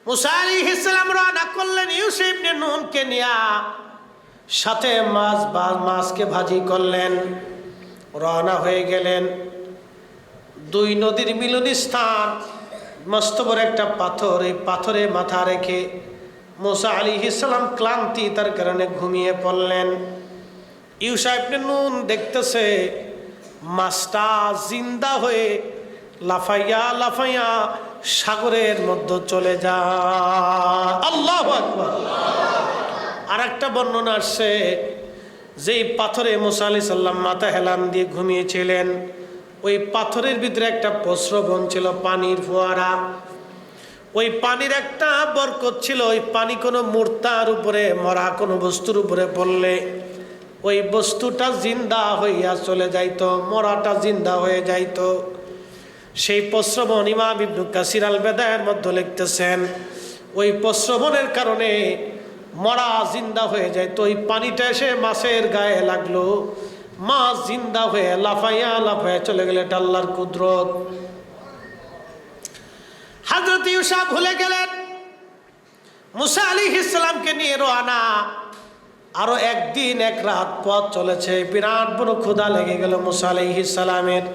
মুসা আলাইহিস সালাম রওনা করলেন ইউসা ইবনে নুনকে নিয়া, সাথে মাছকে ভাজি করলেন, রওনা হয়ে গেলেন। দুই নদীর মিলনস্থান, মস্ত বড় একটা পাথর, এই পাথরে মাথা রেখে মুসা আলাইহিস সালাম ক্লান্তি তার কারণে ঘুমিয়ে পড়লেন। ইউসা ইবনে নুন দেখতেছে মাছটা জিন্দা হয়ে লাফাইয়া লাফাইয়া সাগরের মধ্যে চলে যায়। আল্লাহু আকবার। আর একটা বর্ণনা আসছে, যেই পাথরে মুসা আলাইহিস সালাম মাথা হেলান দিয়ে ঘুমিয়েছিলেন, ওই পাথরের ভিতরে একটা প্রস্রবণ ছিল, পানির ফোয়ারা। ওই পানির একটা বরকত ছিল। ওই পানি কোনো মূর্তার উপরে, মরা কোনো বস্তুর উপরে পড়লে ওই বস্তুটা জিন্দা হইয়া চলে যাইতো, মরাটা জিন্দা হয়ে যাইতো। সেই প্রস্রবণ ইমাম ইবনে কাসির আল বেদায়ের মধ্যে লিখতেছেন, ওই প্রস্রবণের কারণে মরা জিন্দা হয়ে যাইতো। ওই পানিটা এসে মাছের গায়ে লাগলো, মাছ জিন্দা হয়ে লাফাইয়া লাফাইয়া চলে গেলে। এটা আল্লাহর কুদরত। হযরত ইউসা ভুলে গেলেন মুসা আলাইহিস সালামকে নিয়ে রওনা। আরো একদিন এক রাত পথ চলেছে, বিরাট বড় ক্ষুধা লেগে গেল মুসা আলাইহিস সালামের।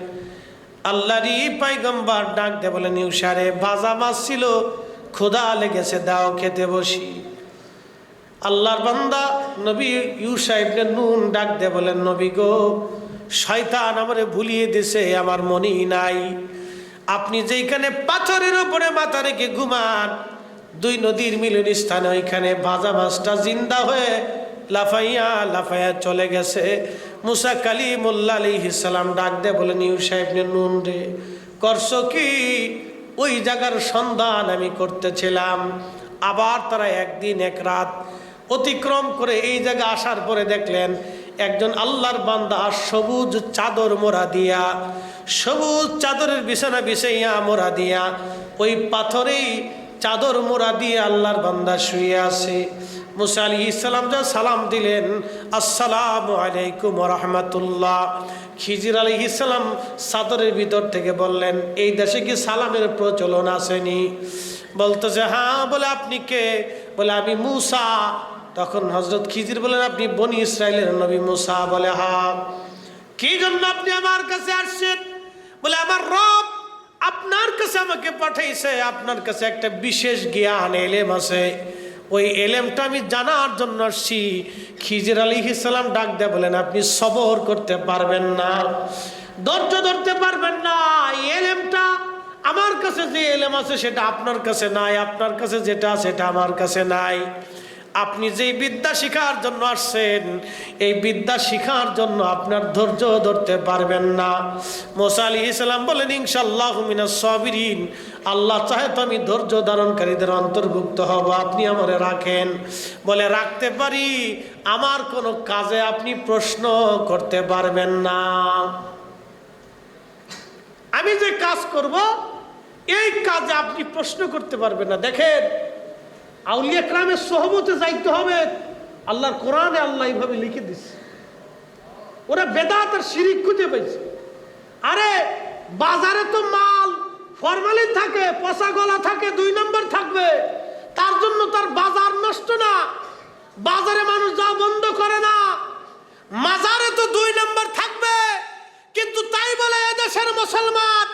আল্লাহরই পয়গম্বর ডাক দিয়ে বলেন, ইউসা রে, ভাজা মাছ ছিল, ক্ষুধা লেগেছে, দাও খেতে বসি। আল্লাহর বান্দা নবী ইউসা ইবনে নুন ডাক দিয়ে বলেন, নবী গো, শয়তান আমারে ভুলিয়ে দিছে, আমার মনেই নাই। আপনি যেখানে পাথরের উপরে মাথা রেখে ঘুমান, দুই নদীর মিলন স্থানে, ওইখানে ভাজা মাছটা জিন্দা হয়ে লাফাইয়া লাফাইয়া চলে গেছে। মুসা কালিমুল্লাহ আলাইহিস সালাম ডাক দিয়ে বলেন, ইউসা ইবনে নুন রে, করছো কি? ওই জায়গার সন্ধান আমি করতেছিলাম। আবার তারা একদিন এক রাত অতিক্রম করে এই জায়গা আসার পরে দেখলেন একজন আল্লাহর বান্দা সবুজ চাদর মোড়া দিয়া, সবুজ চাদরের বিছানা বিছাইয়া মোড়া দিয়া, ওই পাথরেই চাদর মোড়া দিয়ে আল্লাহর বান্দা শুয়ে আছে। মুসা আলাইহিস সালাম যা সালাম দিলেন, আসসালামু আলাইকুম ওয়া রাহমাতুল্লাহ। খিজির আলাইহিস সালাম চাদরের ভিতর থেকে বললেন, এই দেশে কি সালামের প্রচলন আসেনি? বলতেছে, হ্যাঁ। বলে, আপনি কে? বলে, আমি মুসা। তখন হযরত খিজির বলেন, আপনি বনি ইসরাইলের নবী মুসা? বলে, হ্যাঁ। কি জন্য আপনি আমার কাছে আসছেন? বলে, আমার রব আপনার কাছে আমাকে পাঠাইছে, আপনার কাছে একটা বিশেষ জ্ঞান এলেম আছে, ওই এলেমটা আমি জানার জন্য আসছি। খিজির আলাইহিস সালাম ডাক দেয়া বলেন, আপনি সবর করতে পারবেন না, ধৈর্য ধরতে পারবেন না। এলেমটা আমার কাছে, যে এলেম আছে সেটা আপনার কাছে নাই, আপনার কাছে যেটা সেটা আমার কাছে নাই। আপনি যে বিদ্যা শিখার জন্য আসছেন, এই বিদ্যা শিখার জন্য আপনার ধৈর্য ধরতে পারবেন না। মুসা আলাইহিস সালাম বলেন, ইনশাআল্লাহু মিনাস সাবিরিন, আল্লাহ চাহে তো আমি ধৈর্য ধারণকারীদের অন্তর্ভুক্ত হব, আপনি আমারে রাখেন। বলে, রাখতে পারি, আমার কোনো কাজে আপনি প্রশ্ন করতে পারবেন না। আমি যে কাজ করব এই কাজে আপনি প্রশ্ন করতে পারবেন না। দেখেন, আউলিয়া কেরামের সোহবতে যাইতে হবে। আল্লাহর কোরআনে আল্লাহ এইভাবে লিখে দিচ্ছে। ওরা বেদাত আর শিরিক খুঁজে পেয়েছে। আরে বাজারে তো মাল ফরমালিন থাকে, পচা গলা থাকে, 2 নম্বর থাকবে, তার জন্য তার বাজার নষ্ট না। বাজারে মানুষ যা বন্ধ করে না, মাজারে তো 2 নম্বর থাকবে। কিন্তু তাই বলে এদেশের মুসলমান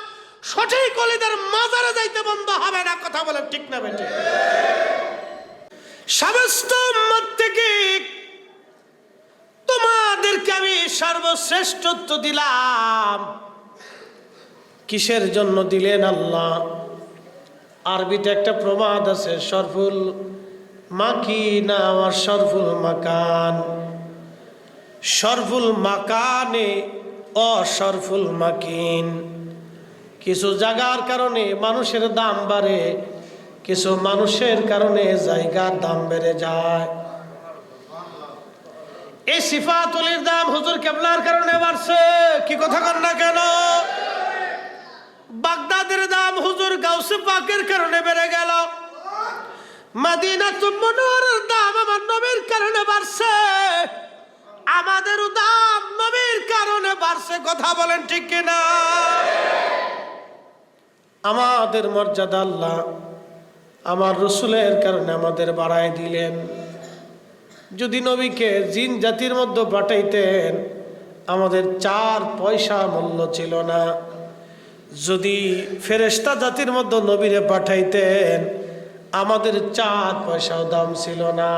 সঠিক ওলিদের মাজারে যাইতে বন্ধ হবে না। কথা বলেন ঠিক না বেটে? সমস্ত উম্মত থেকে তোমাদেরকে আমি সর্বশ্রেষ্ঠত্ব দিলাম। কিসের জন্য দিলেন আল্লাহ? আরবিতে একটা প্রবাদ আছে, শরফুল মাকিনা ওয়া শরফুল মাকান। শরফুল মাকানে ও শরফুল মাকিন। কিছু জায়গার কারণে মানুষের দাম বাড়ে, কিছু মানুষের কারণে জায়গার দাম বেড়ে যায়। এই সিফাতুলের দাম হুজুর কেবলার কারণে বাড়ছে। কি কথা কন না কেন? বাগদাদের দাম হুজুর গাউসে পাকের কারণে বেড়ে গেল। মদিনাতুল মুনওয়ারার দাম আমার নবীর কারণে বাড়ছে। আমাদেরও দাম নবীর কারণে বাড়ছে। কথা বলেন ঠিক কিনা? আমাদের মর্যাদা আল্লাহ আমার রসুলের কারণে আমাদের বাড়ায় দিলেন। যদি নবীকে জিন জাতির মধ্যে পাঠাইতেন আমাদের 4 পয়সা মূল্য ছিল না। যদি ফেরেশতা জাতির মধ্যে নবীরে পাঠাইতেন আমাদের 4 পয়সাও দাম ছিল না।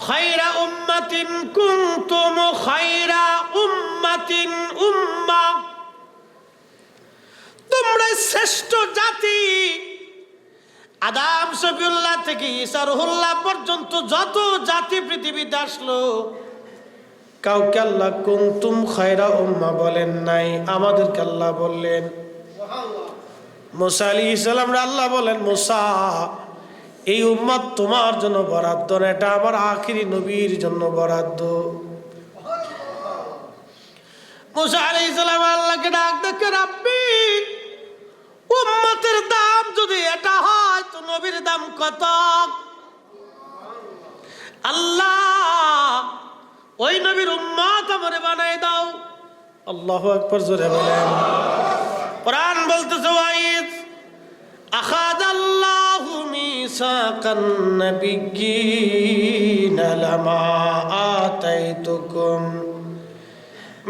খায়রা উম্মাতিন কুনতুম খায়রা উম্মাতিন উম্মাহ, তোমরা শ্রেষ্ঠ জাতি। আদম শফিউল্লাহ থেকে ঈসা রুহুল্লাহ পর্যন্ত যত জাতি পৃথিবীতে আসলো কাউকে আল্লাহ কুনতুম খায়রা উম্মাহ বলেন নাই, আমাদেরকে আল্লাহ বললেন। মুসা আলাইহিস সালাম আল্লাহ বলেন, মুসা এই উম্মত তোমার জন্য বরাদ্দ না, এটা আমার আখিরি নবীর জন্য বরাদ্দ। মুসা আলাইহিস সালাম আল্লাহকে ডাক দেখে, রাব্বি উম্মতের দাম যদি এটা হয় তো নবীর দাম কত? আল্লাহ ওই নবীর উম্মত আমারে বানায় দাও। আল্লাহু আকবার, জোরে বলেন। কোরআন বলতেছে, ওয়াইদ আখাযাল্লাহু মিসাকান নাবিয়্যিনা লামা আতাইতুকুম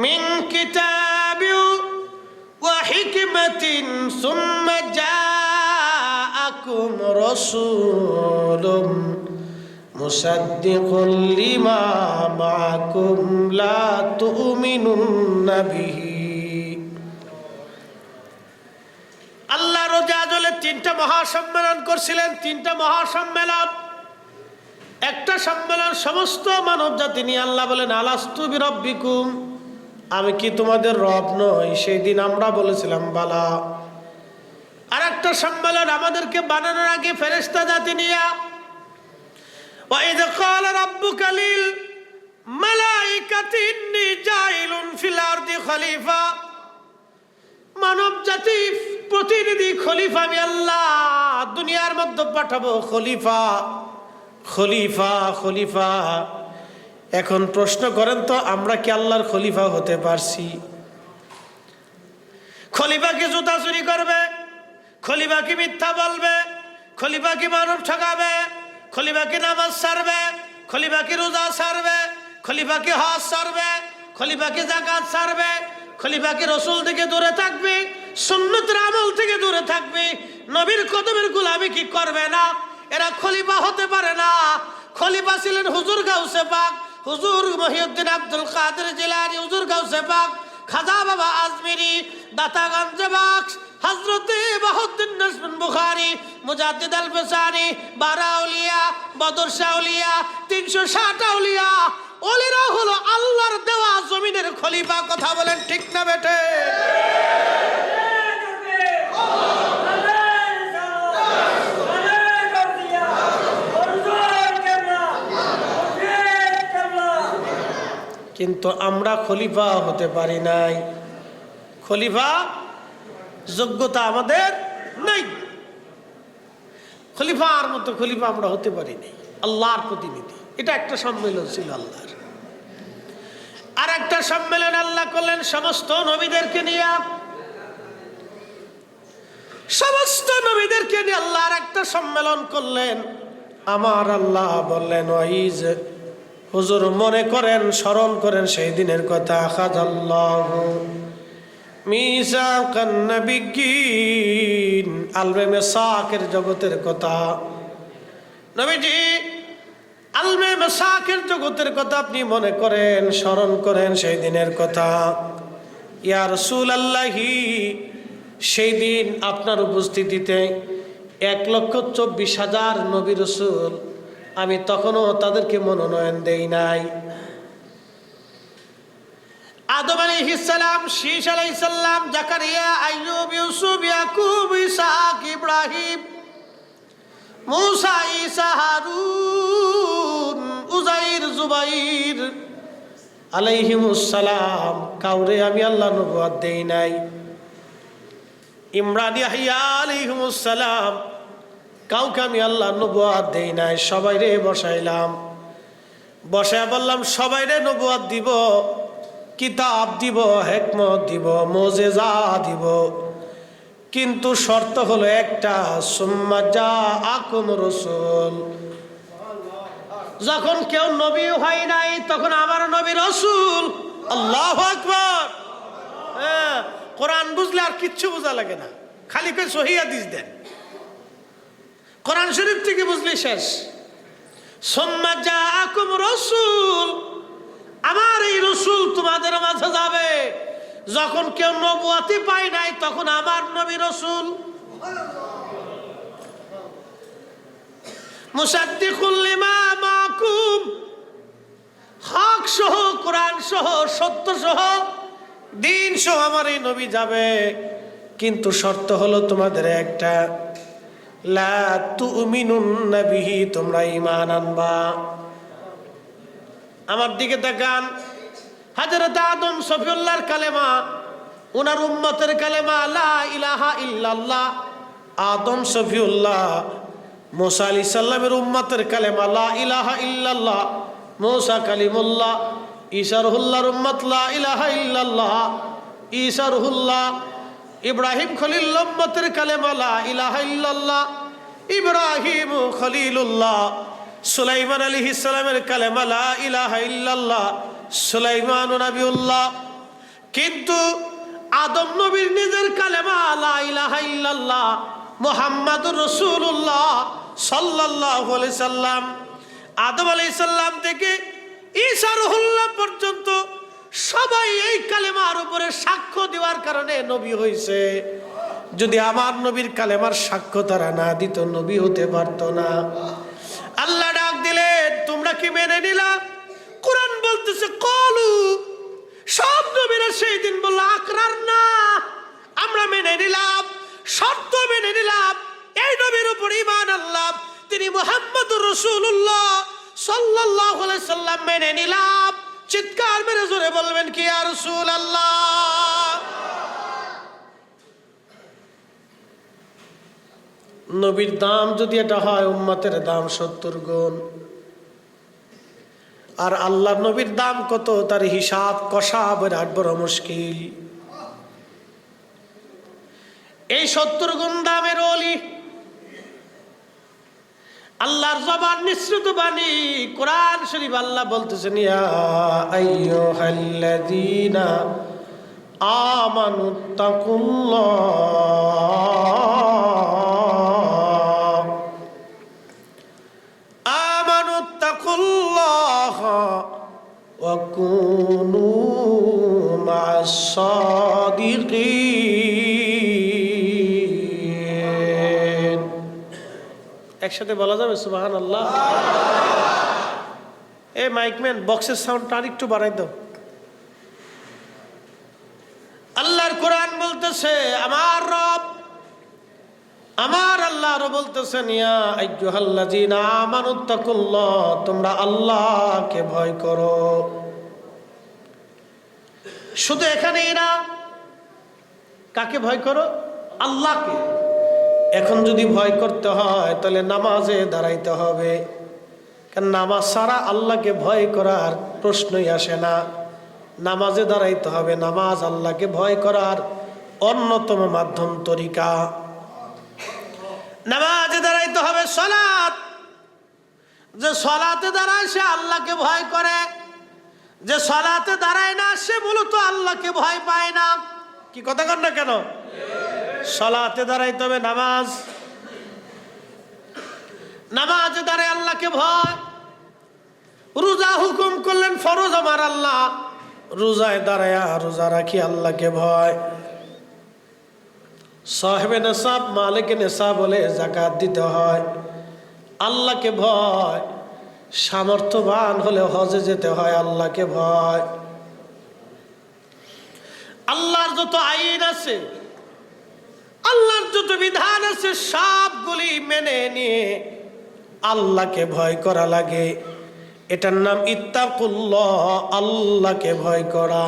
মিন কিতাবিন ওয়া হিকমাতিন সুম্মা জাআকুম রাসূলুম মুসাদ্দিকুল লিমা মাআকুম লা তুমিনুন্না বিহি। আল্লাহ রোজাজলে 3টা মহাসম্মেলন করছিলেন। 3টা মহাসম্মেলন, একটা সম্মেলন সমস্ত মানব জাতি নিয়ে। আল্লাহ বলেন, আলাস্তু বিরব্বিকুম, আমি কি তোমাদের রব নই? সেই দিন আমরা বলেছিলাম বালা। আর একটা সম্মেলন আমাদেরকে বানানোর আগে ফেরেশতা জাতি নিয়ে, وَإِذْ قَالَ رَبُّكَ لِلْمَلَائِكَةِ إِنِّي جَاعِلٌ فِي الْأَرْضِ خَلِيفَةً, মানব জাতি প্রতিনিধি খলিফা আমি আল্লাহ দুনিয়ার মধ্যে পাঠাবো। খলিফা খলিফা খলিফা। এখন প্রশ্ন করেন তো, আমরা কি আল্লাহর খলিফা হতে পারছি? খলিফা কি জুতা চুরি করবে? খলিফা কি মিথ্যা বলবে? খলিফা কি মানব ঠকাবে? খলিফা কি নামাজ ছাড়বে? খলিফা কি রোজা ছাড়বে? খলিফা কি হজ ছাড়বে? খলিফা কি যাকাত ছাড়বে? খলিফা কি রসুল থেকে দূরে থাকবে? সুন্নতের আমল থেকে দূরে থাকবে? নবীর কদমের গোলামি কি করবে না? এরা খলিফা হতে পারে না। খলিফা ছিলেন হুজুর গাউসে পাক, হুজুর মহিউদ্দিন আব্দুল কাদের জিলানী, হুজুর গাউসে পাক খাজা বাবা আজমিরি, দাতাগঞ্জে বাক্স হযরতে বাহাউদ্দিন নাজমুল বুখারী, মুজাদ্দিদ আল ফিসানি, 12 আউলিয়া, বদর শাহ আউলিয়া, 360 আউলিয়া। ওলিরা হলো আল্লাহর দেওয়া জমিনের খলিফা। কথা বলেন ঠিক না বেটে? কিন্তু আমরা খলিফা হতে পারি নাই। খলিফা যোগ্যতা আমাদের নাই। খলিফার মতো খলিফা আমরা হতে পারি নাই। আল্লাহর প্রতিনিধি। এটা একটা সম্মেলন ছিল আল্লাহর। আর একটা সম্মেলন আল্লাহ করলেন সমস্ত নবীদেরকে নিয়ে। সমস্ত নবীদেরকে নিয়ে আল্লাহর একটা সম্মেলন করলেন। আমার আল্লাহ বললেন, ওয়াইজ হুজুর মনে করেন, স্মরণ করেন সেই দিনের কথা। আখাযাল্লাহু মিসাকান নাবিয়্যিন, আলমে মেসাকের জগতের কথা। নবীজি আলমে মেসাকের জগতের কথা আপনি মনে করেন, স্মরণ করেন সেই দিনের কথা। ইয়া রাসূলুল্লাহি, সেই দিন আপনার উপস্থিতিতে 1,24,000 নবী রাসূল, আমি তখনও তাদেরকে মনোনয়ন দেই নাই। আদম আলাইহিস সালাম, শীশ আলাইহিস সালাম, জাকারিয়া, আইয়ুব, ইউসুফ, ইয়াকুব, ইসহাক, ইব্রাহিম, মুসা, ঈসা, হারুন, উযাইর, জুবাইর আলাইহিমুস সালাম, কাউরে আমি আল্লাহ নবুয়ত দেই নাই। ইমরান, ইয়াহইয়া আলাইহিমুস সালাম, কাউকে আমি আল্লাহ নবুয়ত দেই নাই। সবাইরে বসাইলাম, বসায় বললাম সবাইরে নবুয়ত দিব, কিতাব দিব, হিকমত দিব, মুজিজা দিব। কিন্তু শর্ত হলো একটা, সুম্মা জাআকুম রাসূল, যখন কেউ নবী হয় নাই তখন আমার নবী রাসূল। আল্লাহু আকবার। হ্যাঁ, কোরআন বুঝলে আর কিচ্ছু বোঝা লাগে না, খালি কই সহিহ হাদিস দেন, কোরআন শরীফ থেকে বুঝলে শেষ। সুম্মা জাআকুম রাসূল, আমার এই রাসূল তোমাদের মাঝে যাবে, যখন কেউ নবুয়তি পায় নাই তখন আমার নবী রাসূল। মুসাদ্দিকুল লিমা মাকুম, হক সহ, কোরআন সহ, সত্য সহ, দিন সহ আমার এই নবী যাবে। কিন্তু শর্ত হলো তোমাদের একটা, লা তুমিনুন্না বিহি, তোমরা ঈমান আনবা। আমার দিকে তাকান, হযরত আদম সফিউল্লাহর কালেমা, ওনার উম্মতের কালেমা লা ইলাহা ইল্লাল্লাহ। আদম সফিউল্লাহ, মুসা আলাইহিস সালামের উম্মতের কালেমা লা ইলাহা ইল্লাল্লাহ। মুসা কালিমুল্লাহ, ঈসা রুহুল্লাহর উম্মত লা ইলাহা ইল্লাল্লাহ, ঈসা রুহুল্লাহ। ইব্রাহিম খলিলুল্লাহ উম্মতের কালেমা লা ইলাহা ইল্লাল্লাহ, ইব্রাহিম খলিলুল্লাহ। সুলাইমান আলাইহিস সালামের কালেমা লা ইলাহা ইল্লাল্লাহ, সুলাইমান নবিউল্লাহ। কিন্তু আদম নবীর নিজের কালেমা লা ইলাহা ইল্লাল্লাহ, মুহাম্মাদুর রাসূলুল্লাহ সাল্লাল্লাহু আলাইহি সাল্লাম। আদম আলাইহিস সালাম থেকে ঈসা রুহুল্লাহ পর্যন্ত সবাই এই কালেমার উপরে সাক্ষ্য দেওয়ার কারণে নবী হয়েছে। যদি আমার নবীর কালেমার সাক্ষ্য তারা না দিত, নবী হতে পারত না। আল্লাহ ডাক দিলেন, তোমরা কি মেনে নিলা? কোরআন বলতেছে কলু, সব নবীরা সেই দিন বলল আকরারনা, আমরা মেনে নিলাম, শর্ত মেনে নিলাম, এই নবীর উপর ঈমান আনলাম, তিনি মুহাম্মদুর রাসূলুল্লাহ সাল্লাল্লাহু আলাইহি সাল্লাম মেনে নিলাম। চিৎকার মেরে জোরে বলবেন কি ইয়া রাসূলুল্লাহ। নবীর দাম যদি এটা হয়, উম্মতের দাম 70 গুণ। আর আল্লাহ নবীর দাম কত, তার হিসাব কষা বিরাট বড় মুশকিল। এই 70 গুণ দামের ওলি, আল্লাহর জবান নিঃসৃত বাণী, কোরআন শরীফ আল্লাহ বলতেছেন, ইয়া আইয়ুহাল্লাযীনা আমানুত্তাকুল্লাহ ওয়া কুনু মা'আস সাদিকিন। একসাথে বলা যাবে সুবহানাল্লাহ? এই মাইকম্যান, বক্সের সাউন্ডটা আরেকটু বাড়াই দাও। আল্লাহর কোরআন বলতেছে, আমার রব, আমার আল্লাহ বলতেছেন, ইয়া আইয়ুহাল্লাযীনা আমানুত্তাকুল্লাহ, তোমরা আল্লাহকে ভয় করো। শুধু এখানেই না, কাকে ভয় করো? আল্লাহকে। এখন যদি ভয় করতে হয় তাহলে নামাজে দাঁড়াইতে হবে, কারণ নামাজ ছাড়া আল্লাহকে ভয় করার প্রশ্নই আসে না। নামাজে দাঁড়াইতে হবে, নামাজ আল্লাহকে ভয় করার অন্যতম মাধ্যম, তরিকা। নামাজে দাঁড়াইতে হবে, সালাত, যে সালাতে দাঁড়ায় সে আল্লাহকে ভয় করে, যে সালাতে দাঁড়ায় না সে মূলত আল্লাহকে ভয় পায় না। কি কথা কন না কেন? সালাতে দাঁড়াইতে হবে, নামাজ, নামাজে দাঁড়ায় আল্লাহকে ভয়। রোজা হুকুম করলেন ফরজ আমার আল্লাহ, রোজায় দাঁড়ায় রোজা রাখি আল্লাহকে ভয়। সাহেবে নেশাব, মালিকে নেশাব বলে যাকাত দিতে হয়, আল্লাহকে ভয়। সামর্থ্যবান হলে হজে যেতে হয়, আল্লাহকে ভয়। আল্লাহর যত আইন আছে, আল্লাহর যত বিধান আছে, সবগুলি মেনে নিয়ে আল্লাহকে ভয় করা লাগে। এটার নাম ইত্তাকুল্লাহ, আল্লাহকে ভয় করা।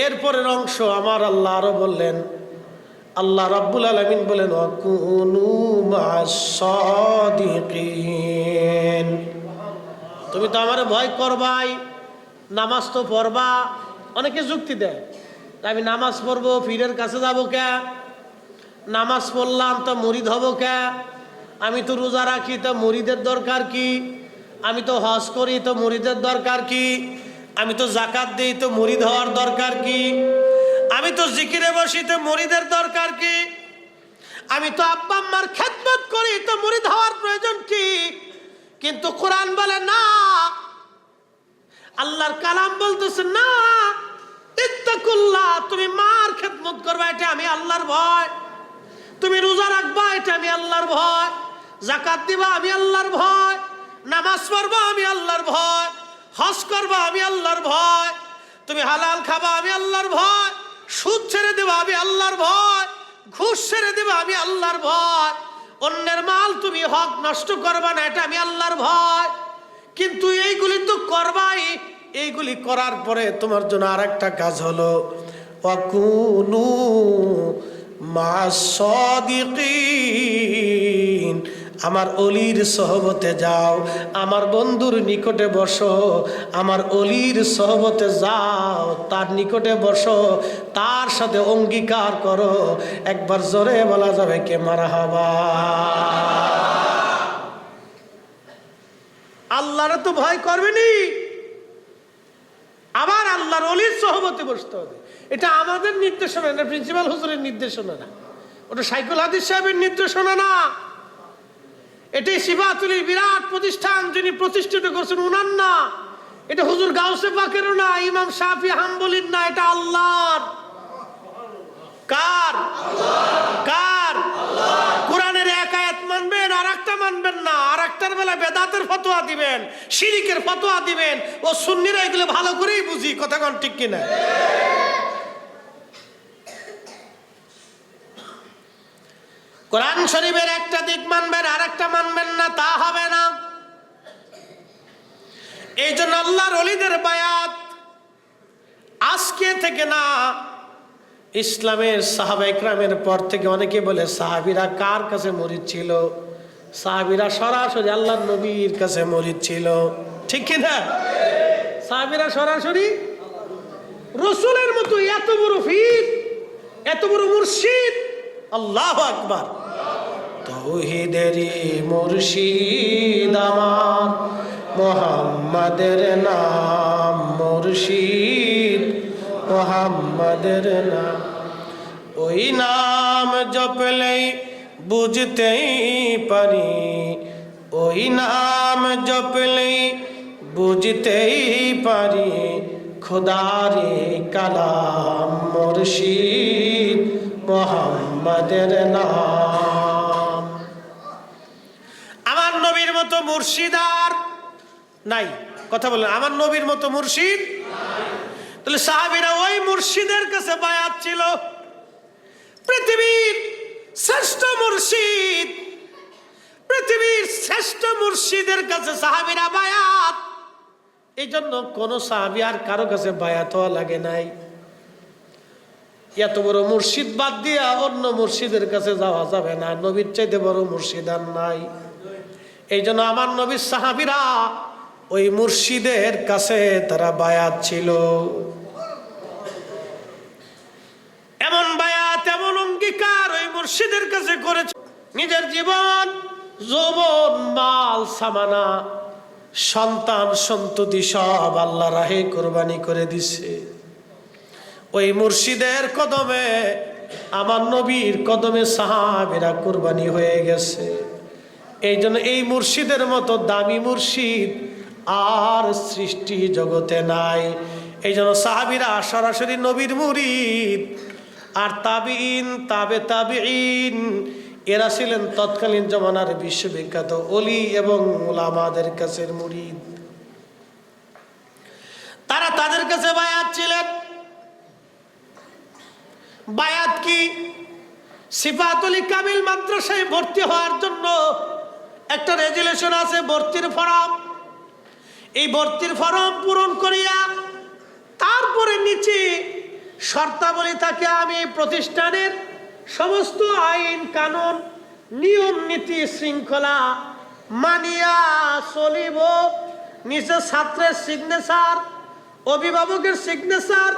এরপরের অংশ আমার আল্লাহ আরো বললেন, আল্লাহ রাব্বুল আলামিন বলেন, ওয়াকুনু মা'আস সাদিকিন, তুমি তো আমারে ভয় করবাই, নামাজ তো পড়বা। অনেকে যুক্তি দেয়, আমি নামাজ পড়বো, পীরের কাছে যাবো কে? নামাজ পড়লাম তো মুরিদ হব কে? আমি তো রোজা রাখি তো মুরিদের দরকার কি? আমি তো হজ করি তো মুরিদের দরকার কি? আমি তো জাকাত দিই তো মুরিদ হওয়ার দরকার কি? আমি তো জিকিরে বসি তো মুরিদের দরকার কি? আমি তো আব্বা আম্মার খেদমত করি তো মুরিদ হওয়ার প্রয়োজন কি? কিন্তু কোরআন বলে না, আল্লাহর কালাম বলতেছে না, ইত্তাকুল্লাহ, তুমি মার খেদমত করবা এটা আমি আল্লাহর ভয়, তুমি রোজা রাখবা এটা আমি আল্লাহর ভয়, যাকাত দিবা আমি আল্লাহর ভয়, নামাজ পড়বা আমি আল্লাহর ভয়, হজ করবা আমি আল্লাহর ভয়, তুমি হালাল খাবা আমি আল্লাহর ভয়, সুদ ছেড়ে দেবা আমি আল্লাহর ভয়, ঘুষ ছেড়ে দেবা আমি আল্লাহর ভয়, অন্যের মাল তুমি হক নষ্ট করবা না এটা আমি আল্লাহর ভয়। কিন্তু এইগুলি তো করবাই, এইগুলি করার পরে তোমার জন্য আরেকটা কাজ হলো ওয়াকুনু মা'আস সাদিকিন, আমার অলির সহবতে যাও, আমার বন্ধুর নিকটে বসো, আমার অলির সহবতে যাও, তার নিকটে বসো, তার সাথে অঙ্গীকার করো। একবার জোরে বলা যাবে কে মারহাবা? আল্লাহরে তো ভয় করবেনি, আবার আল্লাহর অলির সহবতে বসতে হবে। এটা আমাদের নির্দেশনা না, প্রিন্সিপাল হুজুরের নির্দেশনা না, ওটা সাইকুল হাদিস সাহেবের নির্দেশনা না, এটাই সিফাতুলির বিরাট প্রতিষ্ঠান যিনি প্রতিষ্ঠিত করছেন উনার না, এটা হুজুর গাউসে পাকেরও না, ইমাম শাফি হাম্বলির না, এটা আল্লাহর। কার? কার? কোরআনের এক আয়াত মানবেন আর একটা মানবেন না, আর একটার বেলা বেদাতের ফতোয়া দিবেন, শিরিকের ফতোয়া দিবেন। ও সুন্নিরা এগুলো ভালো করেই বুঝি, কথা কোন ঠিক কিনা? কোরআন শরীফের একটা দিক মানবেন আর একটা মানবেন না, তা হবে না। এই জন্য আল্লাহর ওলিদের বায়াত আজকে থেকে না, ইসলামের সাহাবা ইকরামের পর থেকে অনেকে বলে সাহাবীরা কার কাছে মুরিদ ছিল? সাহাবীরা সরাসরি আল্লাহর নবীর কাছে মুরিদ ছিল, ঠিক কি না? সাহাবীরা সরাসরি রাসূলের মতো এত বড় পীর, এত বড় মুর্শিদ, আল্লাহু আকবার। তাওহীদেরই মুর্শিদ আমার মুহাম্মাদের নাম, মুর্শিদ মুহাম্মাদের নাম, ওই নাম জপলেই বুঝতেই পারি, ওই নাম জপলেই বুঝতেই পারি, খোদারে কালাম মুর্শিদ মুহাম্মাদের নাম। আমার নবীর মতো মুর্শিদ আর নাই, কথা বলেন, আমার নবীর মতো মুর্শিদ। তাহলে সাহাবীরা ওই মুর্শিদের কাছে বায়াত ছিল, পৃথিবীর শ্রেষ্ঠ মুর্শিদ, পৃথিবীর শ্রেষ্ঠ মুর্শিদের কাছে সাহাবীরা বায়াত। এই জন্য কোন সাহাবী আর কারো কাছে বায়াত হওয়া লাগে নাই। এত বড় মুর্শিদ বাদ দিয়া অন্য মুর্শিদের কাছে যাওয়া যাবে না, নবীর চাইতে বড় মুর্শিদ আর নাই। এই জন্য আমার নবীর সাহাবীরা ওই মুর্শিদের কাছে তারা বায়াত ছিল। এমন বায়াত, এমন অঙ্গীকার ওই মুর্শিদের কাছে করেছে, নিজের জীবন, যৌবন, মাল সামানা, সন্তান সন্ততি সব আল্লাহ রাহে কোরবানি করে দিছে। ওই মুর্শিদের কদমে, আমার নবীর কদমে সাহাবীরা কোরবানি হয়ে গেছে। এই জন্য এই মুর্শিদের মতো দামি মুর্শিদ আর সৃষ্টি জগতে নাই। এই জন্য সাহাবীরা সরাসরি নবীর মুরিদ, আর তাবিঈন, তাবে তাবিঈন, এরা ছিলেন তৎকালীন জমানার বিশ্ববিখ্যাত ওলি এবং উলামাদের কাছে মুরিদ। তারা তাদের কাছে বায়াত ছিলেন। বায়াত কি? সিফাতুল কামিল মাদ্রাসায় ভর্তি হওয়ার জন্য একটা রেজুলেশন আছে, ভর্তির ফরম। এই ভর্তির ফরম পূরণ করিয়া তারপরে নিচে শর্তাবলী থাকে, আমি প্রতিষ্ঠানের সমস্ত আইন কানুন নিয়ম নীতি শৃঙ্খলা মানিয়া চলিব, নিচে ছাত্রের সিগনেচার, অভিভাবকের সিগনেচার,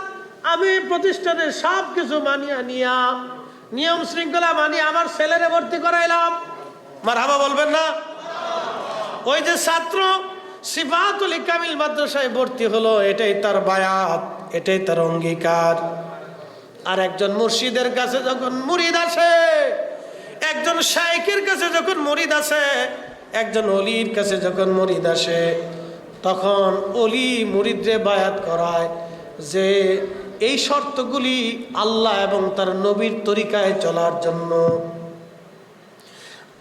আমি প্রতিষ্ঠানের সব কিছু মানিয়া নিয়া নিয়ম শৃঙ্খলা মানি আমার ছেলেরে ভর্তি করাইলাম, মারহাবা বলবেন না? ওই যে ছাত্র সিফাতুল কামিল মাদ্রাসায় ভর্তি হলো, এটাই তার বায়াত, এটাই তার অঙ্গীকার। আর একজন মুর্শিদের কাছে যখন মুরিদ আসে, একজন শাইখের কাছে যখন মুরিদ আসে, একজন অলির কাছে যখন মুরিদ আসে, তখন অলি মুরিদরে বায়াত করায় যে এই শর্তগুলি আল্লাহ এবং তার নবীর তরিকায় চলার জন্য,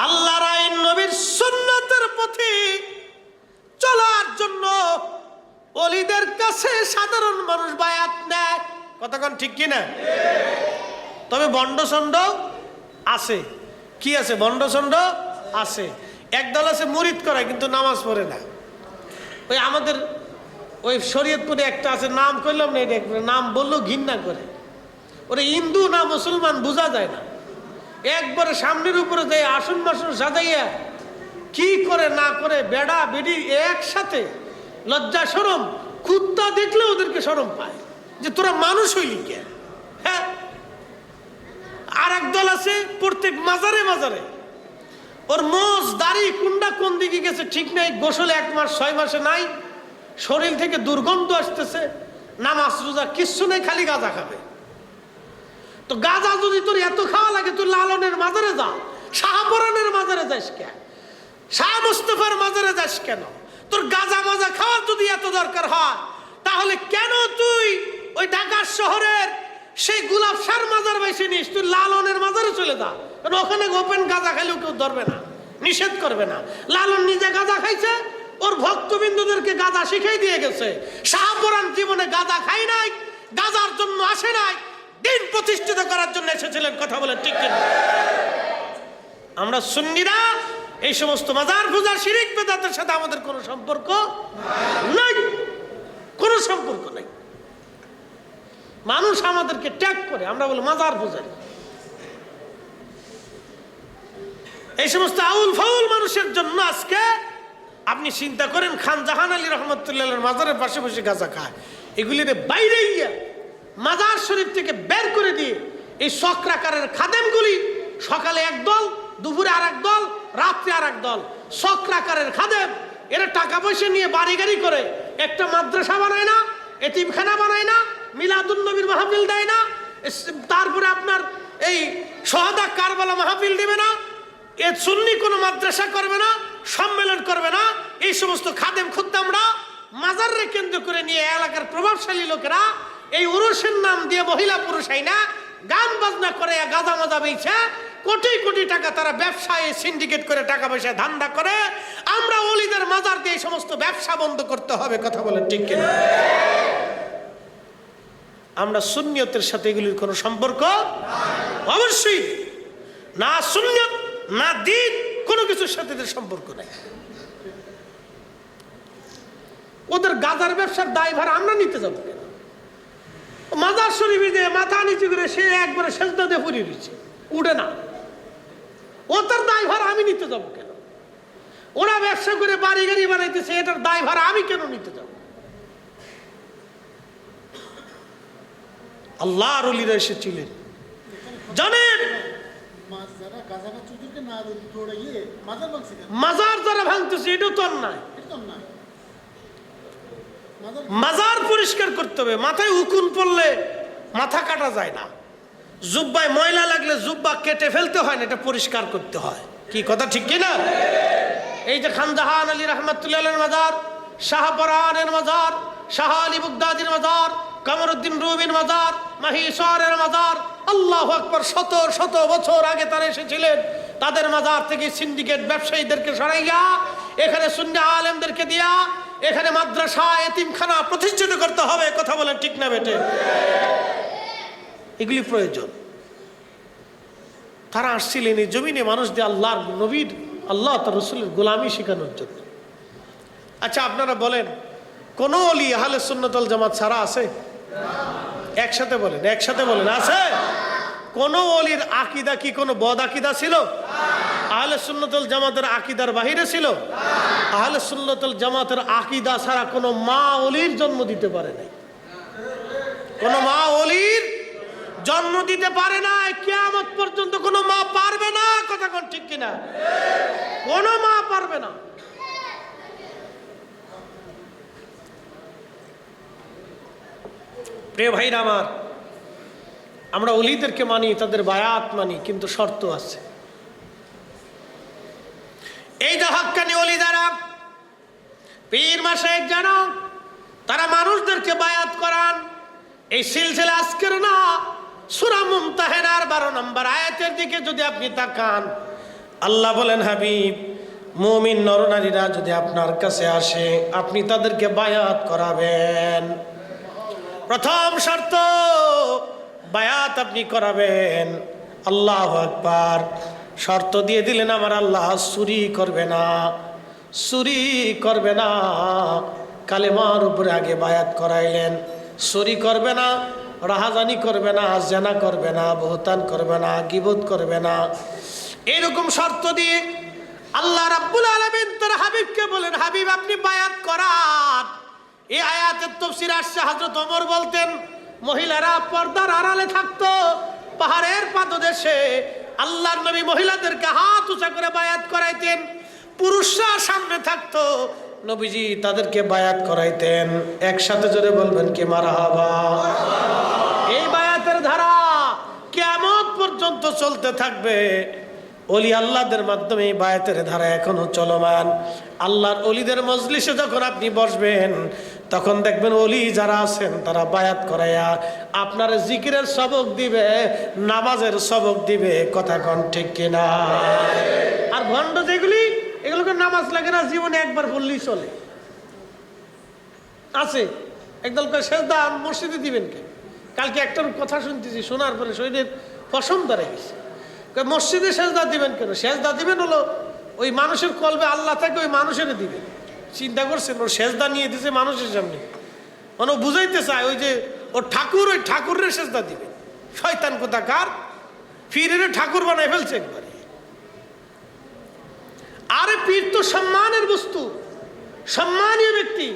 আল্লাহর আইন নবীর সুন্নতের পথে চলার জন্য অলিদের কাছে সাধারণ মানুষ বায়াত নেয়। কতক্ষণ ঠিক কিনা? তবে বন্ডচন্ড আছে, কি আছে? বন্ডচন্ড আছে। একদল আছে মুরিদ করে কিন্তু নামাজ পড়ে না। ওই আমাদের ওই শরীয়তপুরে একটা আছে, নাম করলাম না, এটা নাম বললেও ঘৃণা করে। ওরা হিন্দু না মুসলমান বোঝা যায় না। একবারে সামনের উপরে যায় আসন বাসন সাজাইয়া কি করে না করে, বেড়া বেড়ি একসাথে, লজ্জা শরম, কুত্তা দেখলে ওদেরকে শরম পায় যে তোরা মানুষ হইলি কে? হ্যাঁ। আর এক দল আছে প্রত্যেক মাজারে মাজারে ওর মোজ দাড়ি কুন্ডা কোন দিকে গেছে ঠিক নাই, গোসলে 1 মাস 6 মাসে নাই, শরীর থেকে দুর্গন্ধ আসতেছে, নামাজ রোজা কিচ্ছু নেই, খালি গাঁজা খাবে। তো গাঁজা যদি তোর এত খাওয়া লাগে, তুই লালনের মাজারে যা, শাহপরানের মাজারে যাস কেন, শাহ মুস্তফার মাজারে যাস কেন? তোর গাঁজা মাজা খাওয়ার যদি এত দরকার হয়, তাহলে কেন তুই ওই ঢাকা শহরের সেই গোলাপ শাহর মাজার বেশি নিস? তুই লালনের মাজারে চলে যা, কারণ ওখানে ওপেন গাঁজা খাইলেও কেউ ধরবে না, নিষেধ করবে না। লালন নিজে গাঁজা খাইছে, ওর ভক্তবিন্দুদেরকে গাঁজা শিখাই দিয়ে গেছে। শাহপরান জীবনে গাঁজা খাই নাই, গাঁজার জন্য আসে নাই, দিন প্রতিষ্ঠিত করার জন্য এসেছিলেন। কথা বলে ঠিক কিনা? আমরা সুন্নিরা এই সমস্ত মাজার পূজা শিরিক বেদাতের সাথে আমাদের কোনো সম্পর্ক নাই, কোনো সম্পর্ক নাই। মানুষ আমাদেরকে ট্যাগ করে, আমরা বলি মাজার পূজারি। এই সমস্ত আউল ফাউল মানুষের জন্য আজকে আপনি চিন্তা করেন, খান জাহান আলী রহমতুল্লাহ মাজারের পাশে বসে গাঁজা খায়, এগুলির বাইরে গিয়া মাজার শরীফ থেকে বের করে দিয়ে এই চক্রাকারের খাদেমগুলি সকালে একদল, দুপুরে আর এক দল, রাত্রে আর এক দল, চক্রাকারের খাদেম। এরা টাকা পয়সা নিয়ে বাড়ি গাড়ি করে একটা মাদ্রাসা বানায় না, এতিমখানা বানায় না, মিলাদুন নবীর মাহফিল দেয় না, তারপরে আপনার এই শহাদা কারবালা মাহফিল দেবে না, এ সুন্নি কোনো মাদ্রাসা করবে না, সম্মেলন করবে না। এই সমস্ত খাদেম খুদ্দামরা মাজারে কেন্দ্র করে নিয়ে এলাকার প্রভাবশালী লোকেরা এই উরুসের নাম দিয়ে মহিলা পুরুষ আইনা গান বাজনা করে, গাঁজা মাজা বেচে কোটি কোটি টাকা তারা ব্যবসায় সিন্ডিকেট করে টাকা পয়সা ধান্দা করে। আমরা ওলিদের মাজার দিয়ে এই সমস্ত ব্যবসা বন্ধ করতে হবে। কথা বলেন ঠিক কিনা? আমরা সুন্নিয়তের সাথে এগুলির কোনো সম্পর্ক অবশ্যই না, সুন্নিয়ত না দিন, কোনো কিছুর সাথে এদের সম্পর্ক নাই। ওদের গাজার ব্যবসার দায়ভার আমরা নিতে যাবো কেন? মাজার শরীফে যে মাথা নিচু করে সে একবারে সেজদা দিয়ে পড়ে রয়েছে, উঠে না, ওটার দায়ভার আমি নিতে যাবো কেন? ওরা ব্যবসা করে বাড়ি গাড়ি বানাইতেছে, এটার দায়ভার আমি কেন নিতে যাব? আল্লাহর ওলিরা এসেছিলেন, জানেন মাজার যারা ভাঙতেছে এটা তো অন্যায়। মাজার পরিষ্কার করতে হবে। মাথায় উকুন পড়লে মাথা কাটা যায় না, জুব্বায় ময়লা লাগলে জুব্বা কেটে ফেলতে হয় না, এটা পরিষ্কার করতে হয়। কি কথা ঠিক কিনা? এই যে খান জাহান আলী রহমতুল্লাহের মাজার, শাহপরানের মাজার, শাহ আলী বুগদাদির মাজার, কামরুদ্দিন রুমির মাজার, মাহিসরের মাজার, আল্লাহু আকবার, শত শত বছর আগে তারা এসেছিলেন। তাদের মাজার থেকে সিন্ডিকেট ব্যবসায়ীদেরকে সরাইয়া এখানে সুন্নি আলেমদেরকে দিয়া এখানে মাদ্রাসা, এতিমখানা প্রতিষ্ঠিত করতে হবে। কথা বলেন ঠিক না বেটে? এগুলি প্রয়োজন। তারা আসছিলেন এই জমিনে মানুষ দিয়ে আল্লাহর নবীর, আল্লাহ তার রসুলের গোলামি শেখানোর জন্য। আচ্ছা আপনারা বলেন, কোন ওলি আহলে সুন্নাত ওয়াল জামাত ছাড়া আছে? একসাথে বলেন, একসাথে বলেন, আছে? কোন ওলির আকীদা কি কোনো বদ আকীদা ছিল? আহলে সুন্নাত ওয়াল জামাতের আকীদার বাহিরে ছিল? আহলে সুন্নাত ওয়াল জামাতের আকীদা ছাড়া কোনো মা ওলির জন্ম দিতে পারে নাই। কোন মা ওলির জন্ম দিতে পারে না, কিয়ামত পর্যন্ত কোনো মা পারবে না। কথা কোন ঠিক কিনা? কোনো মা পারবে না। প্রিয় ভাইরা আমার, আমরা ওলিদেরকে মানি, তাদের বায়াত মানি, কিন্তু শর্ত আছে। এই যে হক্কানি ওলি দ্বারা পীর মাশায়েখ যেন তারা মানুষদেরকে বায়াত করান, এই সিলসিলা আজকের না। সূরা মুমতাহিনার 12 নম্বর আয়াতের দিকে যদি আপনি তাকান, আল্লাহ বলেন, হাবিব, মুমিন নরনারীরা যদি আপনার কাছে আসে, আপনি তাদেরকে বায়াত করাবেন। প্রথম শর্ত, বায়াত আপনি করাবেন। আল্লাহু আকবার। শর্ত দিয়ে দিলেন আমার আল্লাহ, চুরি করবে না, চুরি করবে না। কালেমার উপরে আগে বায়াত করাইলেন। চুরি করবে না, রাহাজানি করবে না, জেনা করবে না, বহতান করবে না, গীবত করবে না। এরকম শর্ত দিয়ে আল্লাহ রাব্বুল আলামিন তার হাবিবকে বলেন, হাবিব আপনি বায়াত করান। এই আয়াতের তাফসীর আসছে, হযরত ওমর বলতেন, মহিলারা পর্দার আড়ালে থাকতো, পাহাড়ের পাদদেশে আল্লাহর নবী মহিলাদেরকে হাত উঁচা করে বায়াত করাইতেন। পুরুষরা সামনে থাকতো, নবীজি তাদেরকে বায়াত করাইতেন। একসাথে জোরে বলবেন কি মারহাবা। এই বায়াতের ধারা কিয়ামত পর্যন্ত চলতে থাকবে। ওলি আল্লাহদের মাধ্যমে এই বায়াতের ধারা এখনো চলমান। আল্লাহর ওলিদের মজলিসে যখন আপনি বসবেন, তখন দেখবেন ওলি যারা আছেন তারা বায়াত করাইয়া আপনার জিকিরের সবক দিবে, নামাজের সবক দিবে। কথা কোন ঠিক কিনা? আর ভণ্ড যেগুলি, এগুলোকে নামাজ লাগে না, জীবনে একবার পড়লেই চলে। আছে একদল সেজদা মসজিদে দিবেন কে? কালকে একটার কথা শুনতেছি, শোনার পরে শরীরের পশম দাঁড়িয়ে গেছে। মসজিদে সেজদা দিবেন কেন? সেজদা দিবেন হলো ওই মানুষের কলবে আল্লাহ থাকে, ওই মানুষের দিবেন। চিন্তা করছেন, ওর সেজদা নিয়ে দিছে মানুষের সামনে, মানে ও বুঝাইতে চায় ওই যে ওর ঠাকুর, ওই ঠাকুরের সেজদা দিবেন। শয়তান কোথাকার, পীরের ঠাকুর বানায় ফেলছে একবারে। আরে পীর তো সম্মানের বস্তু, সম্মানীয় ব্যক্তি,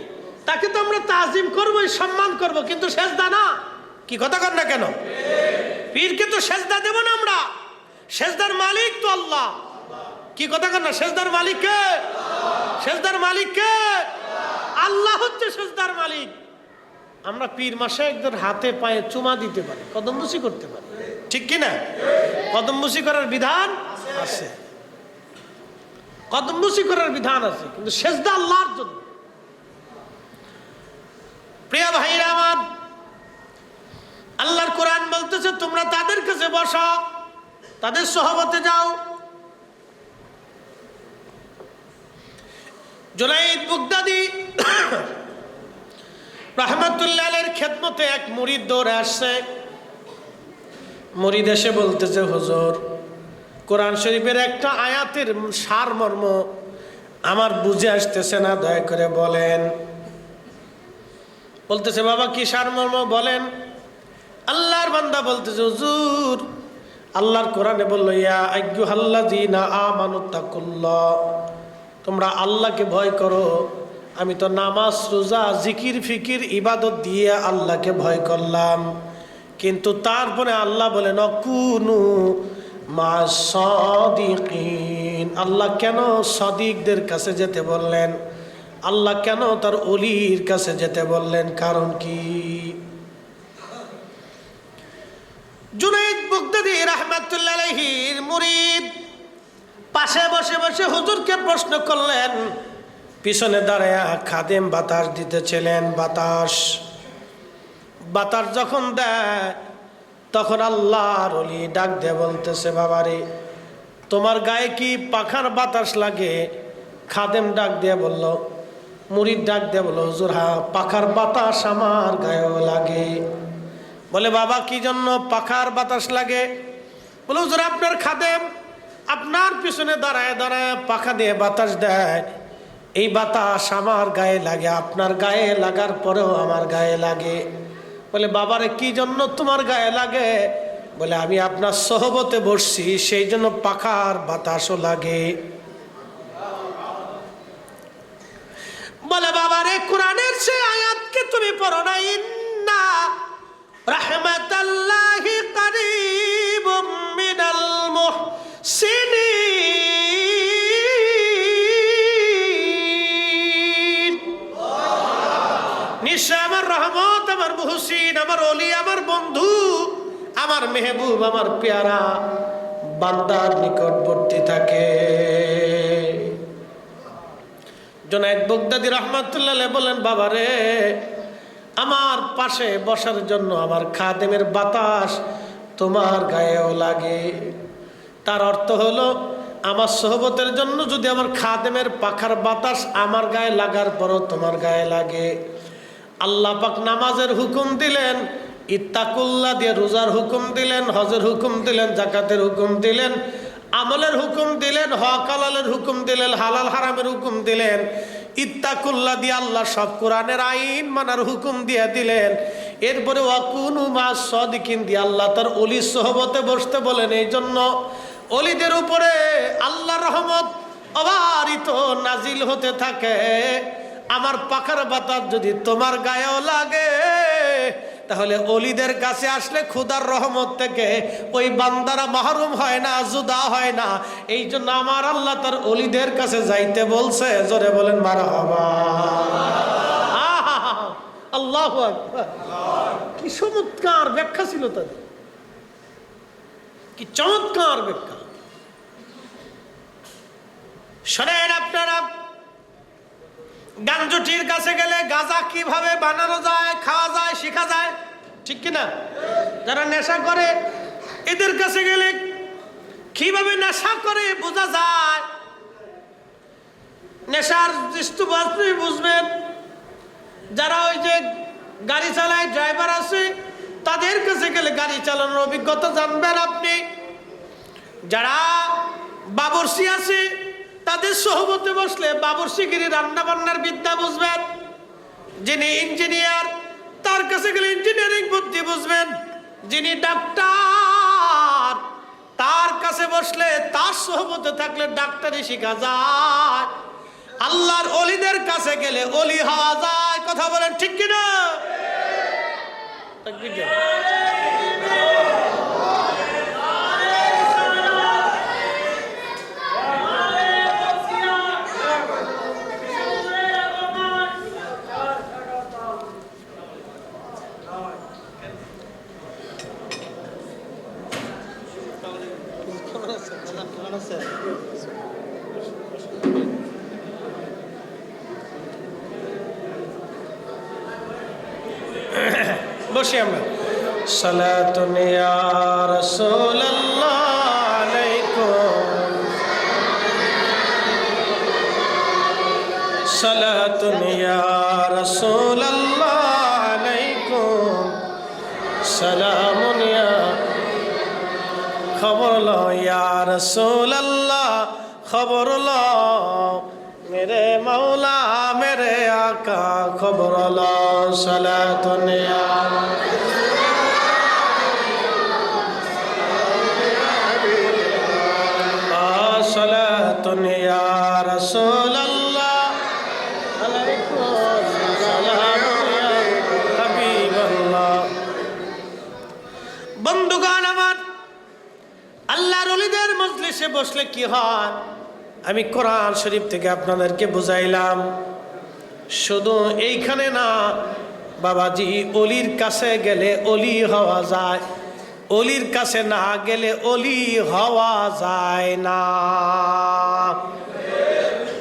তাকে তো আমরা তাজিম করবো, সম্মান করব, কিন্তু সেজদা না। কি কথা কর না কেন? পীরকে তো সেজদা দেব না আমরা, সেজদার মালিক তো আল্লাহ। কি কথা কর না? সেজদার মালিক কে? সেজদার মালিক কে? আল্লাহ হচ্ছে সেজদার মালিক। আমরা পীর মাশায়েখদের হাতে পায়ে চুমা দিতে পারি, কদমবুসি করতে পারি, ঠিক কি না? কদমবুসি করার বিধান আছে, কদমবুসি করার বিধান আছে, কিন্তু সেজদা আল্লাহর জন্য। প্রিয় ভাইরা আমার, আল্লাহর কোরআন বলতেছে তোমরা তাদের কাছে বসো, তাদের সোহবতে যাও। জুনাইদ বাগদাদি রাহমাতুল্লাহ আলাইহির খেদমতে এক মুরিদ দৌড়ে আসছে। মুরিদ এসে বলতেছে, হুজুর, কোরআন শরীফের একটা আয়াতের সারমর্ম আমার বুঝে আসতেছে না, দয়া করে বলেন। বলতেছে, বাবা কি সারমর্ম বলেন। আল্লাহর বান্দা বলতেছে, হুজুর, আল্লাহর কোরআনে বললো, ইয়া আইয়ুহাল্লাযীনা আমানুত্তাকুল্লাহ, তোমরা আল্লাহকে ভয় করো। আমি তো নামাজ, রোজা, জিকির, ফিকির, ইবাদত দিয়ে আল্লাহকে ভয় করলাম, কিন্তু তারপরে আল্লাহ বলেন অকুনু মা'আস সাদিকিন। আল্লাহ কেন সাদিকদের কাছে যেতে বললেন? আল্লাহ কেন তার ওলির কাছে যেতে বললেন? কারণ কি? জুনাইদ বাগদাদি রাহমাতুল্লাহ আলাইহির মুরিদ পাশে বসে বসে হুজুরকে প্রশ্ন করলেন। পিছনে দাঁড়ায় খাদেম বাতাস দিতেছিলেন। বাতাস যখন দেয়, তখন আল্লাহর ওলি ডাক দিয়ে বলতেছে, বাবারে, তোমার গায়ে কি পাখার বাতাস লাগে? খাদেম ডাক দিয়ে বলল, মুরিদ ডাক দিয়ে বলল, হুজুর, হ্যাঁ, পাখার বাতাস আমার গায়েও লাগে। বলে, বাবা কি জন্য পাখার বাতাস লাগে? বলে, হুজুর, আপনার খাদেম আপনার পিছনে দাঁড়ায় দাঁড়ায় পাখা দিয়ে বাতাস দেয়, এই বাতাস আমার গায়ে লাগে, আপনার গায়ে লাগার পরেও আমার গায়ে লাগে। বলে, বাবারে কি জন্য তোমার গায়ে লাগে? বলে, আমি আপনার সোহবতে বসছি, সেই জন্য পাখার বাতাসও লাগে। বলে, বাবারে, কোরআনের সে আয়াতকে তুমি পড়ো না? ইন্না রাহমাতাল্লাহি কারীবুম মিনাল মুহসিনিন। নিশ্চয় আমার রহমত, আমার মুহসিন, আমার ওলি, আমার বন্ধু, আমার মেহবুব, আমার পেয়ারা বান্দার নিকটবর্তী থাকে। জুনায়েদ বাগদাদী রাহমাতুল্লাহ আলাইহি বলেন, বাবারে, আমার পাশে বসার জন্য আমার খাদেমের বাতাস তোমার গায়েও লাগে। তার অর্থ হলো, আমার সোহবতের জন্য যদি আমার খাদেমের পাখার বাতাস আমার গায়ে লাগার পরও তোমার গায়ে লাগে। আল্লাহ পাক নামাজের হুকুম দিলেন, ইত্তাকুল্লাহ দিয়ে রোজার হুকুম দিলেন, হজের হুকুম দিলেন, জাকাতের হুকুম দিলেন, আমলের হুকুম দিলেন, হক হালালের হুকুম দিলেন, হালাল হারামের হুকুম দিলেন। ইত্তাকুল্লাহ দিয়ে আল্লাহ সব কোরআনের আইন মানার হুকুম দিয়ে দিলেন। এরপরে ওয়াকুনু মাস সাদিকিন দিয়ে আল্লাহ তার অলি সোহবতে বসতে বলেন। এই জন্য অলিদের উপরে আল্লাহর রহমত অবারিত নাজিল হতে থাকে। আমার পাখার বাতাস যদি তোমার গায়েও লাগে, তাহলে অলিদের কাছে আসলে খোদার রহমত থেকে ওই বান্দারা মাহরুম হয় না, জুদা হয় না। এই জন্য আমার আল্লাহ তার অলিদের কাছে যাইতে বলছে। জোরে বলেন মারহাবা। আল্লাহু আকবার। কি চমৎকার ব্যাখ্যা ছিল তাদের, কি চমৎকার ব্যাখ্যা। শোনেন আপনারা, গাঞ্জটির কাছে গেলে গাঁজা কিভাবে বানানো যায়, খাওয়া যায়, শেখা যায়, ঠিক কিনা? যারা নেশা করে এদের কাছে গেলে কিভাবে নেশা করে বোঝা যায়। নেশার দৃষ্টি বুঝবেন। যারা ওই যে গাড়ি চালায়, ড্রাইভার আছে, তাদের কাছে গেলে গাড়ি চালানোর অভিজ্ঞতা জানবেন আপনি। যারা বাবরসি আছে, তাদের সহবতে বসলে বাবরসিগিরি রান্না বান্নার বিদ্যা বুঝবেন। যিনি ইঞ্জিনিয়ার, তার কাছে গেলে ইঞ্জিনিয়ারিং বুদ্ধি বুঝবেন। যিনি ডাক্তার, তার কাছে বসলে, তার সহবতে থাকলে ডাক্তারি শেখা যায়। আল্লাহর অলিদের কাছে গেলে অলি হওয়া যায়। কথা বলেন ঠিক কিনা? বসি আমরা। সালাতুন ইয়া রাসূলুল্লাহ আলাইকুম, সালাতুন ইয়া রাসূলুল্লাহ আলাইকুম, সালামুন ইয়া। খবর লো ইয়া রাসূলুল্লাহ, খবর লো मेरे मौला मेरे आका, खबर लो। सलातुन या सलातुन या रसूलल्लाह अलैकुम सलामुन या हबीबल्लाह। বন্ধুগণ আমার, আল্লাহর ওলিদের মজলিসে বসলে কি হয় আমি কোরআন শরীফ থেকে আপনাদেরকে বুঝাইলাম। শুধু এইখানে না বাবাজি, অলির কাছে গেলে অলি হওয়া যায়, অলির কাছে না গেলে অলি হওয়া যায় না।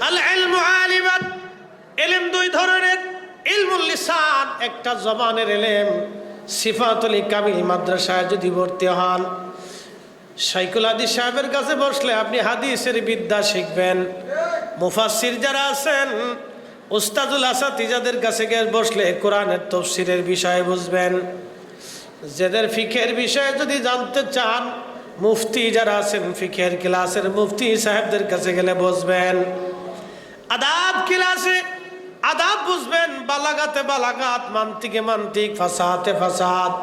আল ইলমু আলিমান, ইলম দুই ধরনের। ইলমুল লিসান একটা জবানের ইলম। সিফাতুল কামিল মাদ্রাসায় যদি ভর্তি হন, শাইখুল হাদিস সাহেবের কাছে বসলে আপনি হাদিসের বিদ্যা শিখবেন। মুফাসসির যারা আছেন, উস্তাদুল আসাতিজাদের কাছে গিয়ে বসলে কোরআনের তাফসীরের বিষয় বুঝবেন। যাদের ফিকহের বিষয়ে যদি জানতে চান, মুফতি যারা আছেন, ফিকহের ক্লাসের মুফতি সাহেবদের কাছে গেলে বসবেন। আদাব ক্লাসে আদাব বুঝবেন, বালাগাতে বালাগাত, মান্তিকে মান্তিক, ফাসাহাতে ফাসাহাত।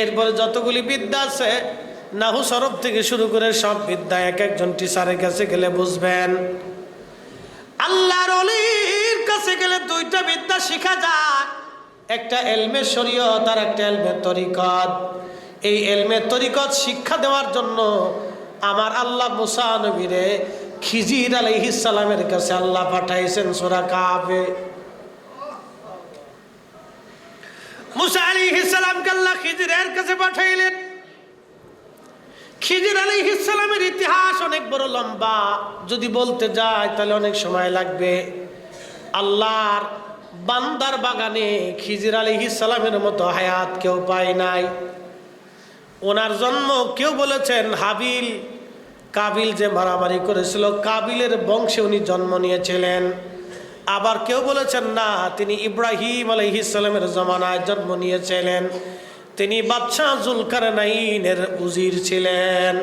এরপরে যতগুলি বিদ্যা আছে, নাহু সরফ থেকে শুরু করে সব বিদ্যা এক একজন টিচারের কাছে গেলে বুঝবেন। আল্লাহর ওলির কাছে গেলে দুইটা বিদ্যা শেখা যায়। একটা এলমে শরীয়ত আর একটা এলমে তরিকত। এই এলমে তরিকত শিক্ষা দেওয়ার জন্য আমার আল্লাহ মুসা নবীরে খিজির আলাইহিস সালামের কাছে আল্লাহ পাঠাইছেন। সূরা কাফে মুসা আলাইহিস সালামকে আল্লাহ খিজিরের কাছে পাঠাইলেন। খিজির আলাইহিস সালামের ইতিহাস অনেক বড় লম্বা, যদি বলতে যাই তাহলে অনেক সময় লাগবে। আল্লাহর বান্দার বাগানে খিজির আলাইহিস সালামের মতো হায়াত কেউ পায় নাই। ওনার জন্ম কেউ বলেছেন হাবিল কাবিল যে মারামারি করেছিল কাবিলের বংশে উনি জন্ম নিয়েছিলেন। আবার কেউ বলেছেন না, তিনি ইব্রাহিম আলাইহিস সালামের জমানায় জন্ম নিয়েছিলেন। তিনি বাদশাহ জুলকারনাইনের উজির ছিলেন।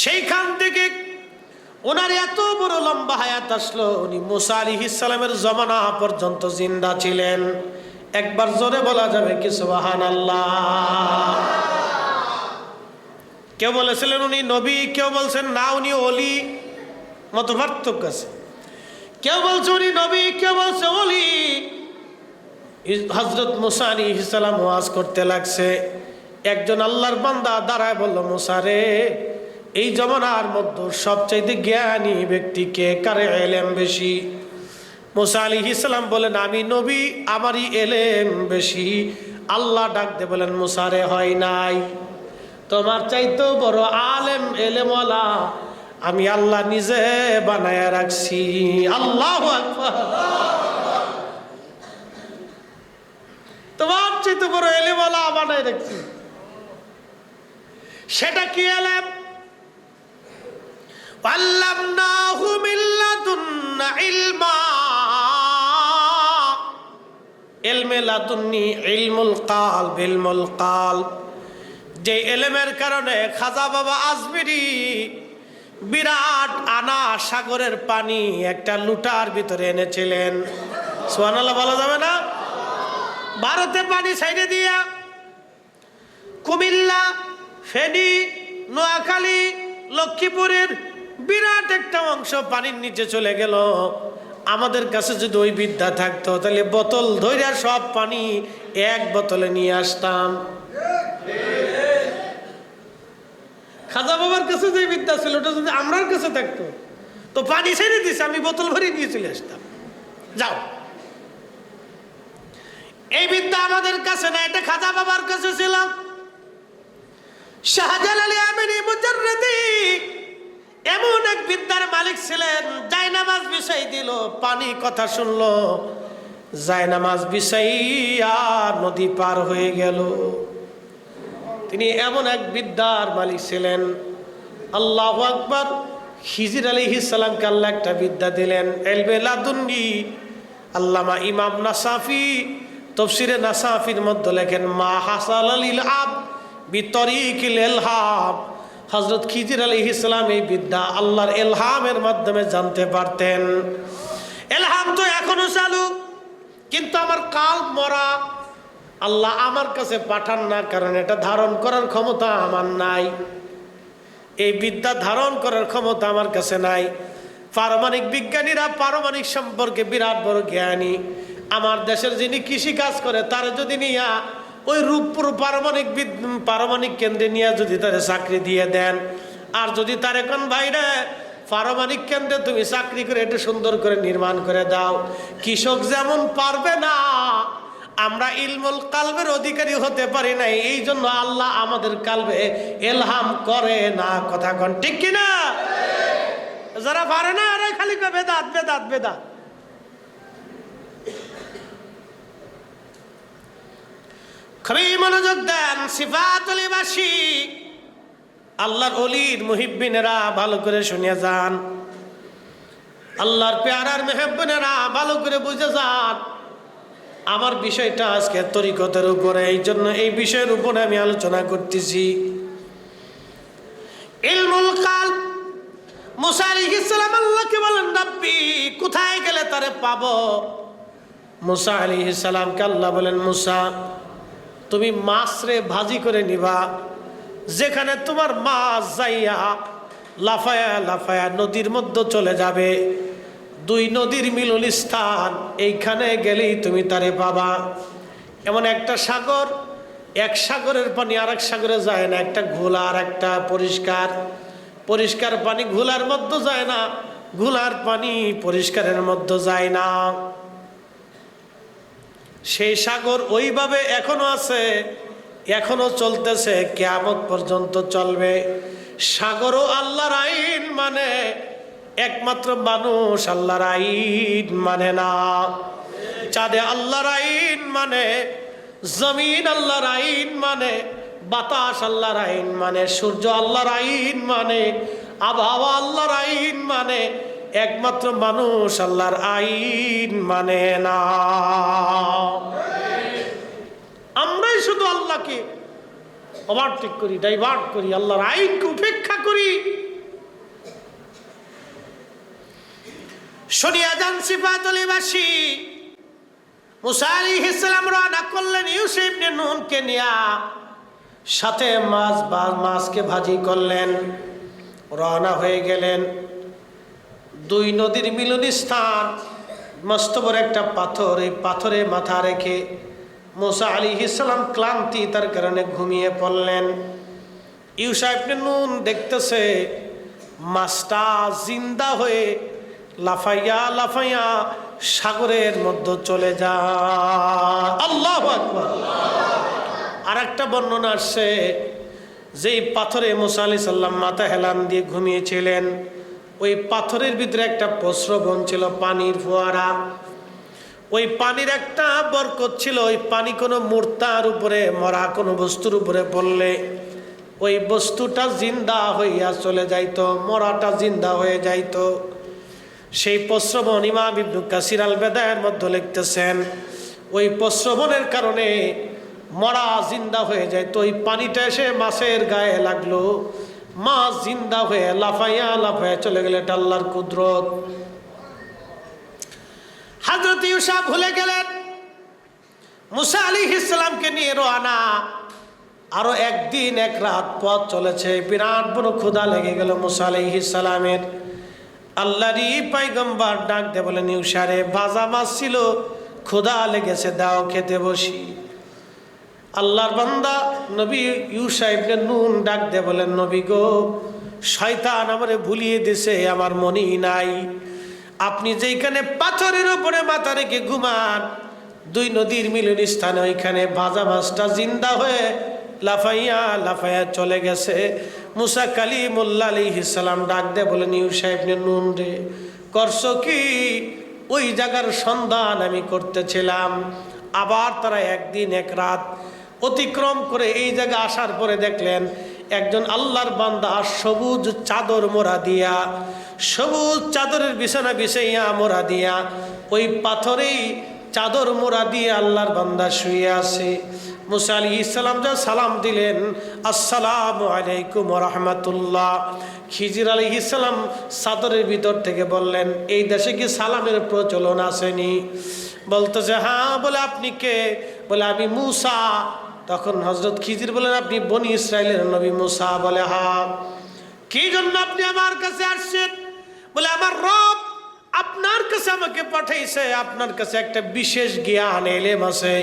সেইখান থেকে ওনার এত বড় লম্বা হায়াত আসলো, উনি মুসা আলাইহিস সালামের জমানা পর্যন্ত জিন্দা ছিলেন। একবার জোরে বলা যাবে কি সুবহানাল্লাহ? কেউ বলেছিলেন উনি নবী, কেউ বলছেন না উনি ওলি, মত পার্থক্য আছে। কেউ বলছে উনি নবী, কেউ বলছে ওলি। হযরত মুসা আলাইহিস সালাম ওয়াজ করতে লাগছে। একজন আল্লাহর বান্দা দাঁড়ায় বলল, মুসা রে, এই জমানার মধ্যে সবচাইতে জ্ঞানী ব্যক্তিকে, কারে এলেম বেশি? মুসা আলাইহিস সালাম বলেন, আমি নবী, আমারই এলেম বেশি। আল্লাহ ডাক দিয়ে বলেন, মুসা রে, হয় নাই, তোমার চাইতেও বড় আলেম এলেমওয়ালা আমি আল্লাহ নিজে বানায়া রাখছি। আল্লাহু আকবার। তোমার চাইতে বড় এলেমওয়ালা বানায় রাখছি। সেটা কি এলেম? আল্লামনাহু মিন লাদুন্না ইলমা। ইলমে লাদুন্নি ইলমুল কালব, ইলমুল কালব। যে এলেমের কারণে খাজা বাবা আজমিরি বিরাট আনা সাগরের পানি একটা লুটার ভিতরে এনেছিলেন। সুবহানাল্লাহ বলা যাবে না? ভারতে পানি সাইডে দিয়া কুমিল্লা, ফেনী, নোয়াখালী, লক্ষ্মীপুরের বিরাট একটা অংশ পানির নিচে চলে গেল। আমাদের কাছে যদি ওই বিদ্যা থাকতো তাহলে বোতল ধইরা সব পানি এক বোতলে নিয়ে আসতাম। খাজা বাবার কাছে যে বিদ্যা ছিল ওটা যদি আমার কাছে থাকতো তো পানি ছেড়ে দিছে, আমি বোতল ভরে নিয়ে চলে আসতাম। যাও, এই বিদ্যা আমাদের কাছে না, এটা খাজা বাবার কাছে ছিল। শাহজালাল আমিনী মুজাররদি এমন এক বিদ্যার মালিক ছিলেন। জায়নামাজ বিছাই দিল, পানি কথা শুনলো, জায়নামাজ বিছাইয়া নদী পার হয়ে গেল। তিনি এমন এক বিদ্যার মালিক ছিলেন। আল্লাহু আকবার। খিজির আলাইহিস সালামকে আল্লাহ একটা বিদ্যা দিলেন, ইলমে লাদুন্নি। আল্লামা ইমাম নাসাফি তাফসীরে নাসাফির মধ্যে লেখেন, মা হাসাল লিল আব বিতরিকিল ইলহাম। হযরত খিজির আলাইহিস সালাম এই বিদ্যা আল্লাহর ইলহামের মাধ্যমে জানতে পারতেন। ইলহাম তো এখনো চালু, কিন্তু আমার কাল মরা। আল্লাহ আমার কাছে পাঠান না, কারণ এটা ধারণ করার ক্ষমতা আমার নাই। এই বিদ্যা ধারণ করার ক্ষমতা আমার কাছে নাই। পারমাণবিক বিজ্ঞানীরা পারমাণবিক সম্পর্কে বিরাট বড় জ্ঞানী। আমার দেশের যিনি কৃষি কাজ করে তারে যদি নিয়া ওই রূপপুর পারমাণবিক কেন্দ্রে নিয়ে যদি তারে চাকরি দিয়ে দেন, আর যদি তারে কোন ভাইরে পারমাণবিক কেন্দ্রে তুমি চাকরি করে এটা সুন্দর করে নির্মাণ করে দাও, কৃষক যেমন পারবে না, আমরা ইলমুল কালবের অধিকারী হতে পারি নাই। এই জন্য আল্লাহ আমাদের কালবে ইলহাম করে না। কথা কোন ঠিক কিনা? যারা পারে না আরে খালি বেদাত বেদাত বেদাত। খুবই মনোযোগ দেন। সিফাতুল ইবাসি, আল্লাহর ওলির মুহিব্বিনেরা ভালো করে শুনে যান। আল্লাহর পেয়ারার মেহব্বিনেরা ভালো করে বুঝে যান। আমার বিষয়টা আজকে তরিকতের উপরে, এই জন্য এই বিষয়ের উপরে আমি আলোচনা করতেছি। ইলমুল কালব। মুসা আলাইহিস সালাম আল্লাহকে বলেন, রাব্বি, কোথায় গেলে তারে পাবো? মুসা আলাইহিস সালামকে আল্লাহ বলেন, মুসা, তুমি মাছরে ভাজি করে নিবা। যেখানে তোমার মাছ যাইয়া লাফায়া লাফায়া নদীর মধ্যে চলে যাবে, দুই নদীর মিলন স্থান, এইখানে গেলেই তুমি তারে পাবা। এমন একটা সাগর, এক সাগরের পানি আর এক সাগরে যায় না, একটা ঘোলা আর একটা পরিষ্কার। পরিষ্কার পানি ঘোলার মধ্যে যায় না, ঘোলার পানি পরিষ্কারের মধ্যে যায় না। সেই সাগর ওইভাবে এখনো আছে, এখনো চলতেছে, কিয়ামত পর্যন্ত চলবে। সাগরও আল্লাহর আইন মানে, একমাত্র মানুষ আল্লাহর আইন মানে না। চাঁদে আল্লাহর আইন মানে, জমিন আল্লাহর আইন মানে, বাতাস আল্লাহর আইন মানে, সূর্য আল্লাহর আইন মানে, আবহাওয়া আল্লাহর আইন মানে, একমাত্র মানুষ আল্লাহর আইন মানে না। আমরাই শুধু আল্লাহকে ওভারটেক করি, ডাইভার্ট করি, আল্লাহর আইনকে উপেক্ষা করি। শুনিয়া যান সিফাতুলিবাসী, মুসা আলাইহিস সালাম রওনা করলেন ইউসুফ ইবনে নুনকে নিয়া, সাথে মাছকে ভাজি করলেন, রওনা হয়ে গেলেন। দুই নদীর মিলনস্থান, মস্ত বড় একটা পাথর, এই পাথরে মাথা রেখে মুসা আলাইহিস সালাম ক্লান্তি তার কারণে ঘুমিয়ে পড়লেন। ইউসুফ ইবনে নুন দেখতেছে মাছটা জিন্দা হয়ে লাফাইয়া লাফাইয়া সাগরের মধ্যে চলে যায়। আল্লাহু আকবার। আর একটা বর্ণনা আসছে, যেই পাথরে মুসা আলাইহিস সালাম মাথা হেলান দিয়ে ঘুমিয়েছিলেন, ওই পাথরের ভিতরে একটা প্রস্রবণ ছিল, পানির ফোয়ারা। ওই পানির একটা বরকত ছিল। ওই পানি কোনো মূর্তার উপরে, মরা কোনো বস্তুর উপরে পড়লে ওই বস্তুটা জিন্দা হইয়া চলে যাইতো, মরাটা জিন্দা হয়ে যাইতো। সেই প্রস্রবণ ইমাম ইবনে কাসির আল বেদায়ের মধ্যে লিখতেছেন, ওই প্রস্রবণের কারণে মরা জিন্দা হয়ে যায়। তো ওই পানিটা এসে মাছের গায়ে লাগলো, মাছ জিন্দা হয়ে লাফাইয়া লাফাইয়া চলে গেলে, এটা আল্লাহর কুদরত। হযরত ইউসুফ ভুলে গেলেন মুসা আলাইহিস সালামকে নিয়ে রওনা। আরো একদিন এক রাত পথ চলেছে, বিরাট বড় ক্ষুধা লেগে গেল মুসা আলাইহিস সালামের। আল্লাহরই পয়গম্বর ডাক দিয়ে বলেন, ইউসুফে ভাজা মাছ ছিল, ক্ষুধা লেগেছে, দাও খেতে বসি। আল্লাহর বান্দা নবী ইউসুফ ইবনে নুন ডাক দিয়ে বলেন, নবী গো, শয়তান আমারে ভুলিয়ে দিছে, আমার মনেই নাই। আপনি যেখানে পাথরের উপরে মাথা রেখে ঘুমান, দুই নদীর মিলন স্থানে, ওইখানে ভাজা মাছটা জিন্দা হয়ে লাফাইয়া লাফাইয়া চলে গেছে। মুসা কালিমুল্লাহ আলাইহিস সালাম ডাক দিয়ে বলেন, ইউসুফ ইবনে নুন রে, করছো কি? ওই জায়গার সন্ধান আমি করতেছিলাম। আবার তারা একদিন এক রাত অতিক্রম করে এই জায়গা আসার পরে দেখলেন একজন আল্লাহর বান্দা সবুজ চাদর মোড়া দিয়া, সবুজ চাদরের বিছানা বিছাইয়া মোড়া দিয়া, ওই পাথরেই চাদর মোড়া দিয়ে আল্লাহর বান্দা শুয়ে আছে। মুসা আলাইহিস সালাম যা সালাম দিলেন, আসসালামু আলাইকুম ওয়া রাহমাতুল্লাহ। খিজির আলাইহিস সালাম চাদরের ভিতর থেকে বললেন, এই দেশে কি সালামের প্রচলন আসেনি? বলতেছে হ্যাঁ। বলে আপনি কে? বলে আমি মুসা। তখন হযরত খিজির বলেন, আপনি বনি ইসরাইলের নবী মুসা? বলে হ্যাঁ। কি জন্য আপনি আমার কাছে আসছেন? বলে আমার রব আপনার কাছে আমাকে পাঠাইছে, আপনার কাছে একটা বিশেষ জ্ঞান এলেম আছে,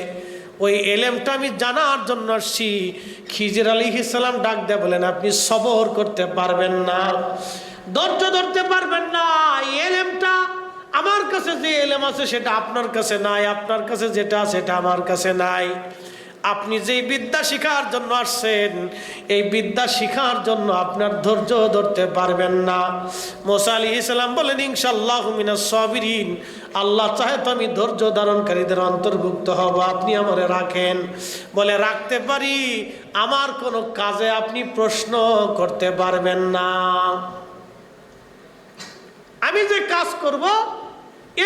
ওই এলেমটা আমি জানার জন্য আসছি। খিজির আলাইহিস সালাম ডাক দেয়া বলেন, আপনি সবর করতে পারবেন না, ধৈর্য ধরতে পারবেন না। এলেমটা আমার কাছে যে এলেম আছে সেটা আপনার কাছে নাই, আপনার কাছে যেটা সেটা আমার কাছে নাই। আপনি যেই বিদ্যা শিখার জন্য আসছেন, এই বিদ্যা শিখার জন্য আপনার ধৈর্য ধরতে পারবেন না। মুসা আলাইহিস সালাম বলেন, ইনশাআল্লাহু মিনাস সাবিরিন, আল্লাহ চাহে তো আমি ধৈর্য ধারণকারীদের অন্তর্ভুক্ত হব, আপনি আমারে রাখেন। বলে রাখতে পারি, আমার কোনো কাজে আপনি প্রশ্ন করতে পারবেন না। আমি যে কাজ করব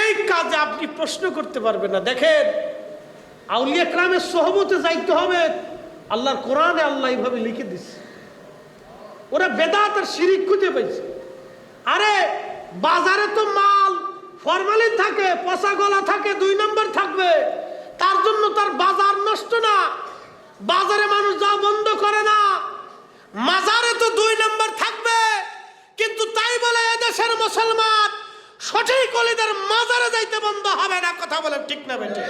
এই কাজে আপনি প্রশ্ন করতে পারবেন না। দেখেন, আউলিয়া কেরামের সোহবতে যাইতে হবে। আল্লাহর কোরআনে আল্লাহ এইভাবে লিখে দিচ্ছে। ওরা বেদাত আর শিরিক খুঁজে পেয়েছে। আরে বাজারে তো মাল ফরমালিন থাকে, পচা গলা থাকে, 2 নম্বর থাকবে, তার জন্য তার বাজার নষ্ট না। বাজারে মানুষ যা বন্ধ করে না, মাজারে তো 2 নম্বর থাকবে। কিন্তু তাই বলে এদেশের মুসলমান সঠিক ওলিদের মাজারে যাইতে বন্ধ হবে না। কথা বলেন ঠিক না বেঠিক?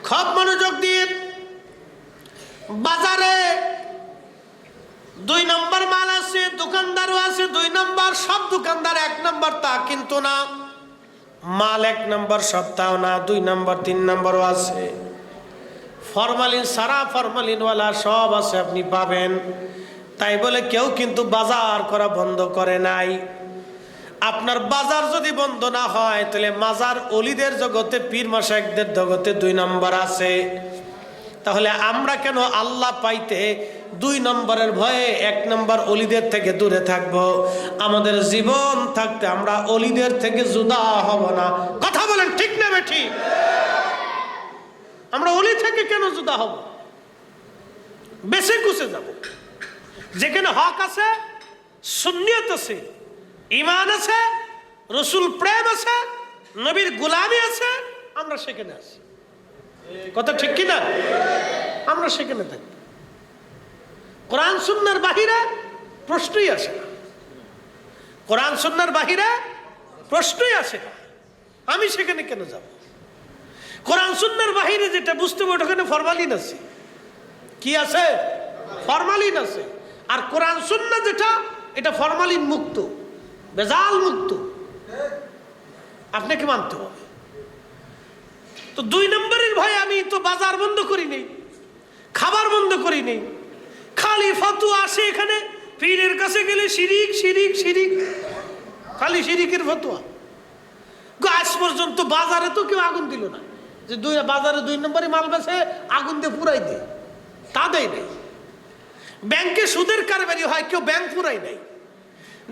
খুব মনোযোগ দিয়ে বাজারে 2 নম্বর মাল আছে, দোকানদারও আছে 2 নম্বর। সব দোকানদার 1 নম্বর তা কিন্তু না, মাল 1 নম্বর সপ্তাহ না, 2 নম্বর 3 নম্বরও আছে। ফরমালিন সারা ফরমালিনওয়ালা সব আছে, আপনি পাবেন। তাই বলে কেউ কিন্তু বাজার করা বন্ধ করে নাই। আপনার বাজার যদি বন্ধ না হয় তাহলে মাজার অলিদের জগতে, পীর মাশায়েখদের জগতে 2 নম্বর আছে। তাহলে আমরা কেন আল্লাহ পাইতে 2 নম্বরের ভয়ে 1 নম্বর অলিদের থেকে দূরে থাকব? আমাদের জীবন থাকতে আমরা অলিদের থেকে জুদা হব না। কথা বলেন ঠিক না বেঠিক? আমরা অলি থেকে কেন জুদা হব? বেঁচে কুচে যাব। যেখানে হক আছে, সুন্নিয়ত আছে, ঈমান আছে, রাসূল প্রেম আছে, নবীর গোলামি আছে, আমরা সেখানে আছি। কথা ঠিক কি না? আমরা সেখানে থাকি। কোরআন সুন্নাহর বাহিরে প্রশ্নই আসে না। কোরআন সুন্নাহর বাহিরে প্রশ্নই আসে না। আমি সেখানে কেন যাব? কোরআন সুন্নাহর বাহিরে যেটা বুঝতে হবে ওখানে ফরমালিন আছে। কি আছে? ফরমালিন আছে। আর কোরআন সুন্নাহ যেটা, এটা ফরমালিন মুক্ত, বেজাল মুক্ত। আপনাকে মানতে হবে। তো 2 নম্বরের ভয় আমি তো বাজার বন্ধ করি নেই, খাবার বন্ধ করি নেই। খালি ফতোয়া আসে এখানে, পীরের কাছে গেলে শিরিক শিরিক শিরিক, খালি শিরিকের ফতোয়া। আজ পর্যন্ত বাজারে তো কেউ আগুন দিল না যে বাজারে 2 নম্বরে মাল বেচে আগুন দিয়ে পুরাই দে, তা দেয় নাই। ব্যাংকে সুদের কারবারি হয়, কেউ ব্যাংক পুরাই নাই।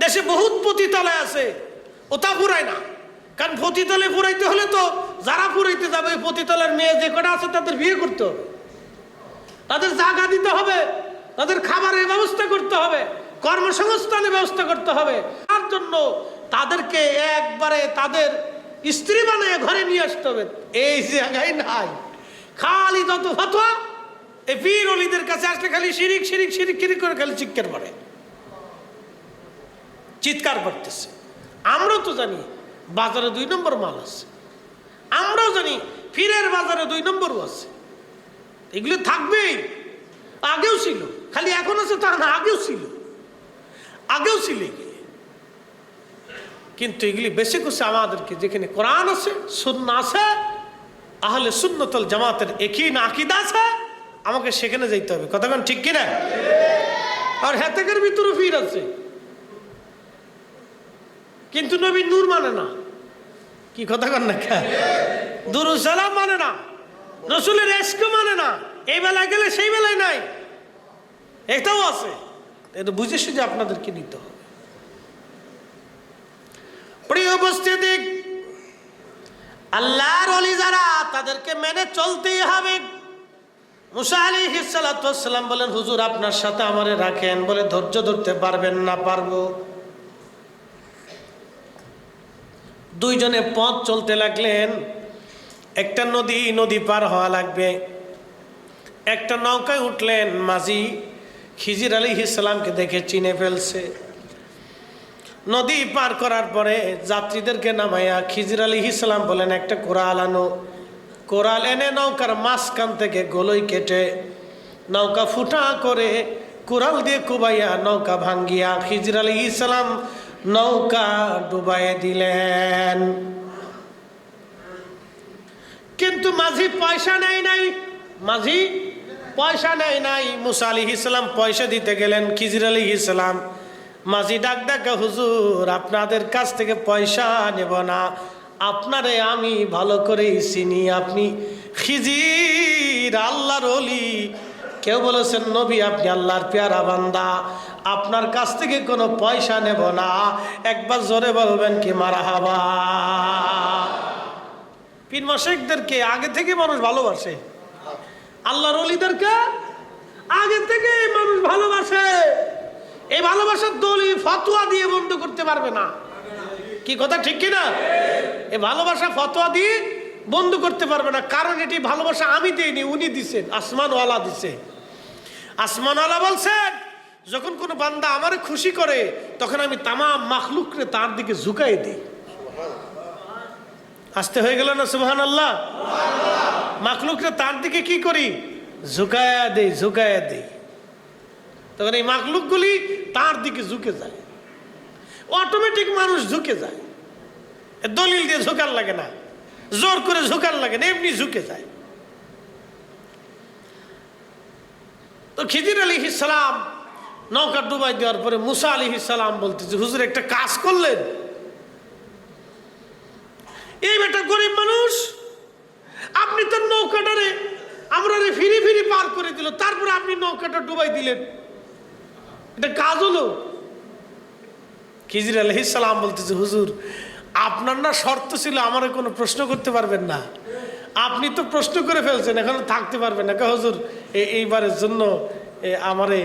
দেশে বহুত পতিতালয় আছে, ওটা পুরায় না। কারণ পতিতলে পুরাইতে হলে তো যারা পুরাইতে যাবে পতিতলের মেয়ে যে কটা আছে তাদের বিয়ে করতে হবে, তাদের জায়গা দিতে হবে, তাদের খাবারের ব্যবস্থা করতে হবে, কর্মসংস্থানের ব্যবস্থা করতে হবে। তার জন্য তাদেরকে একবারে তাদের স্ত্রী বানিয়ে ঘরে নিয়ে আসতে হবে। এই জায়গায় নাই, খালি যত ফতোয়া এই পীর ওলিদের কাছে আসলে খালি শিরিক শিরিক শিরিক শিরিক করে খালি চিৎকার করে, চিৎকার করতেছে। আমরাও তো জানি বাজারে 2 নম্বর মাল আছে, আমরাও জানি পীরের বাজারে 2 নম্বরও আছে। এগুলো থাকবেই, আগেও ছিল, খালি এখন আছে তা না, আগেও ছিল, আগেও ছিল এগুলি। কিন্তু এগুলি বেশি করছে আমাদেরকে যেখানে কোরআন আছে, সুন্নাহ আছে, আহলে সুন্নাত ওয়াল জামাতের একই আকীদা আছে, আমাকে সেখানে যাইতে হবে। কথা কোন ঠিক কিনা? আর হেতেকের ভিতরে পীর আছে, কিন্তু নবী নূর মানে না। কি কথা কন না? দুরূদ সালাম মানে না, রাসূলের ইশক মানে না। এই বেলায় গেলে সেই বেলায় নাই, এটাও আছে। এটা বুঝে সুঝে আপনাদেরকে নিতে হবে। প্রিয় উপস্থিতি, আল্লাহর ওলি যারা, তাদেরকে মেনে চলতেই হবে। মুসা আলাইহিস সালাতু ওয়াস সালাম বলেন, হুজুর আপনার সাথে আমারে রাখেন। বলে ধৈর্য ধরতে পারবেন না? পারবো। 2 জনে পথ চলতে লাগলেন। একটা নদী পার হওয়া লাগবে। একটা নৌকায় উঠলেন। মাঝি খিজির আলাইহিস সালামকে দেখে চিনে ফেলছে। নদী পার করার পরে যাত্রীদেরকে নামাইয়া খিজির আলাইহিস সালাম বলেন, একটা কোরাল আনো। কোরাল এনে নৌকার মাঝখান থেকে গলই কেটে নৌকা ফুটা করে কোরাল দিয়ে কুবাইয়া নৌকা ভাঙ্গিয়া খিজির আলাইহিস সালাম নৌকা ডুবাইয়ে দিলেন। কিন্তু মাঝি পয়সা নেয় নাই, মাঝি পয়সা নেয় নাই। মুসা আলাইহিস সালাম পয়সা দিতে গেলেন। খিজির আলাইহিস সালাম মাঝি ডাক ডাকা, হুজুর আপনাদের কাছ থেকে পয়সা নেব না, আপনারে আমি ভালো করেই চিনি, আপনি খিজির আল্লাহর ওলি। কেউ বলেছেন নবী আপনি আল্লাহর পেয়ারা বান্দা, আপনার কাছ থেকে কোনো পয়সা নেব না। একবার জোরে বলবেন কি মারহাবা। পীর মাশায়েখদেরকে আগে থেকে মানুষ ভালোবাসে, আল্লাহর ওলিদেরকে আগে থেকে মানুষ ভালোবাসে। এই ভালোবাসার দলিল ফতোয়া দিয়ে বন্ধ করতে পারবে না। কি কথা ঠিক কিনা? এই ভালোবাসা ফতোয়া দিয়ে বন্ধ করতে পারবে না, কারণ এটি ভালোবাসা আমি দিইনি, উনি দিছেন, আসমানওয়ালা দিছে। আসমানওয়ালা বলছেন, যখন কোনো বান্দা আমারে খুশি করে তখন আমি তামাম মাখলুকরে তার দিকে ঝুঁকাই দিই। আসতে হয়ে গেল না সুবহানাল্লাহ? মাখলুকরে তার দিকে কি করি? ঝুঁকায়া দেই, ঝুঁকায়া দেই। তখন এই মাখলুকগুলি তার দিকে ঝুঁকে যায়, অটোমেটিক মানুষ ঝুঁকে যায়। দলিল দিয়ে ঝুঁকার লাগে না, জোর করে ঝুঁকার লাগে না, এমনি ঝুঁকে যায়। তো খিজির আলাইহিস সালাম নৌকা ডুবাই দেওয়ার পরে মুসা আলাইহিস সালাম বলতেছে, হুজুর একটা কাজ করলেন, এই বেটা গরিব মানুষ, আপনি তো নৌকাটারে আমরা ফিরি ফিরি পার করে দিল, তারপরে আপনি নৌকাটা ডুবাই দিলেন, এটা কাজ হলো? খিজির আলাইহিস সালাম বলতেছে, হুজুর আপনার না শর্ত ছিল আমারে কোনো প্রশ্ন করতে পারবেন না, আপনি তো প্রশ্ন করে ফেলছেন, এখন থাকতে পারবেন না। হুজুর এইবারের জন্য আমারে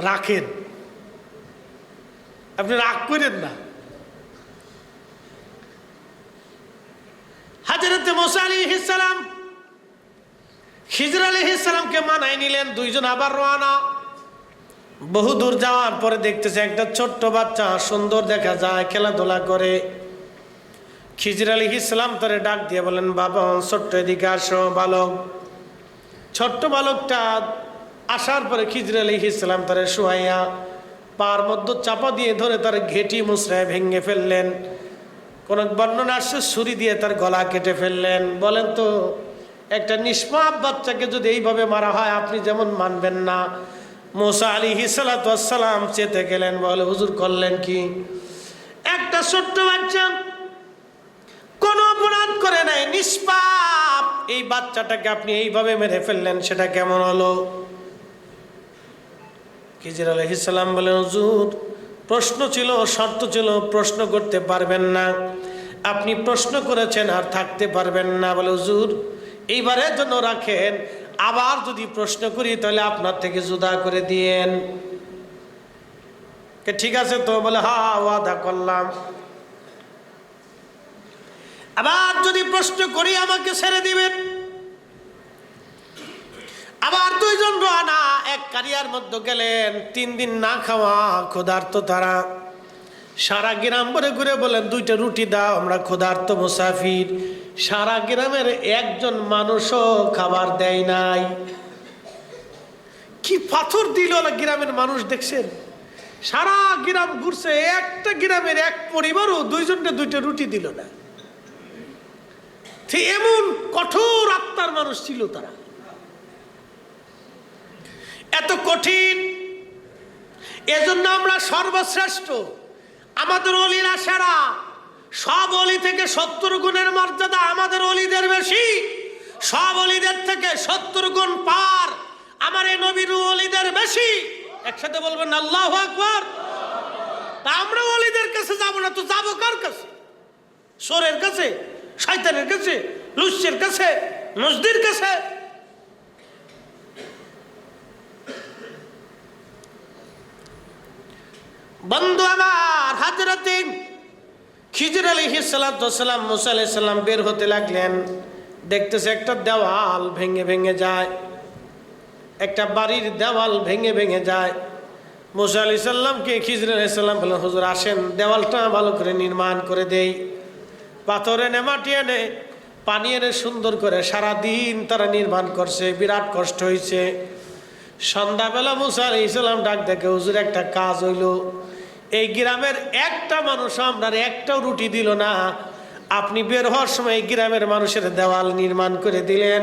রাখেন, আপনি রাগ করেন না। হযরত মুসা আলাইহিস সালাম খিজির আলাইহিস সালামকে মানায় নিলেন, দুইজন আবার রওনা। বহু দূর যাওয়ার পরে দেখতেছে একটা ছোট্ট বাচ্চা, সুন্দর দেখা যায়, খেলাধুলা করে। খিজির আলাইহিস সালাম তারে ডাক দিয়ে বলেন, বাবা ছোট্ট এদিকে আসো বালক। ছোট্ট বালকটা আসার পরে খিজির আলাইহিস সালাম তারে শুয়াইয়া পার মধ্য চাপা দিয়ে ধরে তার ঘেঁটি মুচড়ায় ভেঙে ফেললেন। কোন বর্ণনা আসছে ছুরি দিয়ে তার গলা কেটে ফেললেন। বলেন তো, একটা নিষ্পাপ বাচ্চাকে যদি এইভাবে মারা হয় আপনি যেমন মানবেন না। মুসা আলাইহিস সালাতু ওয়াস সালাম চেতে গেলেন, বলে হুজুর করলেন কি? একটা ছোট্ট বাচ্চা কোন অপরাধ করে নাই, নিষ্পাপ, এই বাচ্চাটাকে আপনি এইভাবে মেরে ফেললেন, সেটা কেমন হলো? খিজির আলাইহিস সালাম বলেন, হুজুর প্রশ্ন ছিল, শর্ত ছিল, প্রশ্ন করতে পারবেন না, আপনি প্রশ্ন করেছেন আর থাকতে পারবেন না। বলে হুজুর এইবারের জন্য রাখেন, আবার যদি প্রশ্ন করি তাহলে আপনার থেকে জুদা করে দিয়েন। ঠিক আছে তো? বলে হ্যাঁ ওয়াদা করলাম। আবার যদি প্রশ্ন করি আমাকে ছেড়ে দিবেন। আবার দুইজন রওনা, এক কারিয়ার মধ্যে গেলেন। 3 দিন না খাওয়া, ক্ষুধার্ত তারা। সারা গ্রাম ভরে ঘুরে বলেন, 2টা রুটি দাও, আমরা ক্ষুধার্ত মুসাফির। সারা গ্রামের একজন মানুষও খাবার দেয় নাই। কি পাথর দিল গ্রামের মানুষ, দেখছেন? সারা গ্রাম ঘুরছে, একটা গ্রামের এক পরিবারও 2জনকে 2টা রুটি দিল না। এমন কঠোর আত্মার মানুষ ছিল তারা, এত কঠিন। এজন্য আমরা সর্বশ্রেষ্ঠ, আমাদের অলিরা সেরা। সব অলি থেকে 70 গুণের মর্যাদা আমাদের অলিদের বেশি, সব অলিদের থেকে 70 গুণ পার আমার এই নবীর অলিদের বেশি। একসাথে বলবেন আল্লাহু আকবার। তা আমরা অলিদের কাছে যাবো না তো যাবো কার কাছে? সোরের কাছে, শয়তানের কাছে, লুচ্চের কাছে, মসজিদের কাছে? বন্ধু আমার, হযরত খিজির আলাইহিস সালাম মুসা আলাইহিস সালাম বের হতে লাগলেন। দেখতেছে একটা দেওয়াল ভেঙে ভেঙে যায়, একটা বাড়ির দেওয়াল ভেঙে ভেঙে যায়। মুসা আলাইহিস সালামকে খিজির আলাইহিস সালাম বললেন, হুজুর আসেন দেওয়ালটা ভালো করে নির্মাণ করে দেই। পাথর এনে, মাটি এনে, পানি এনে সুন্দর করে সারাদিন তারা নির্মাণ করছে, বিরাট কষ্ট হয়েছে। সন্ধ্যাবেলা মুসা আলাইহিস সালাম ডাক দেখে, হুজুর একটা কাজ হইল, এই গ্রামের একটা মানুষ আপনার একটাও রুটি দিল না, আপনি বের হওয়ার সময় গ্রামের মানুষের দেওয়াল নির্মাণ করে দিলেন,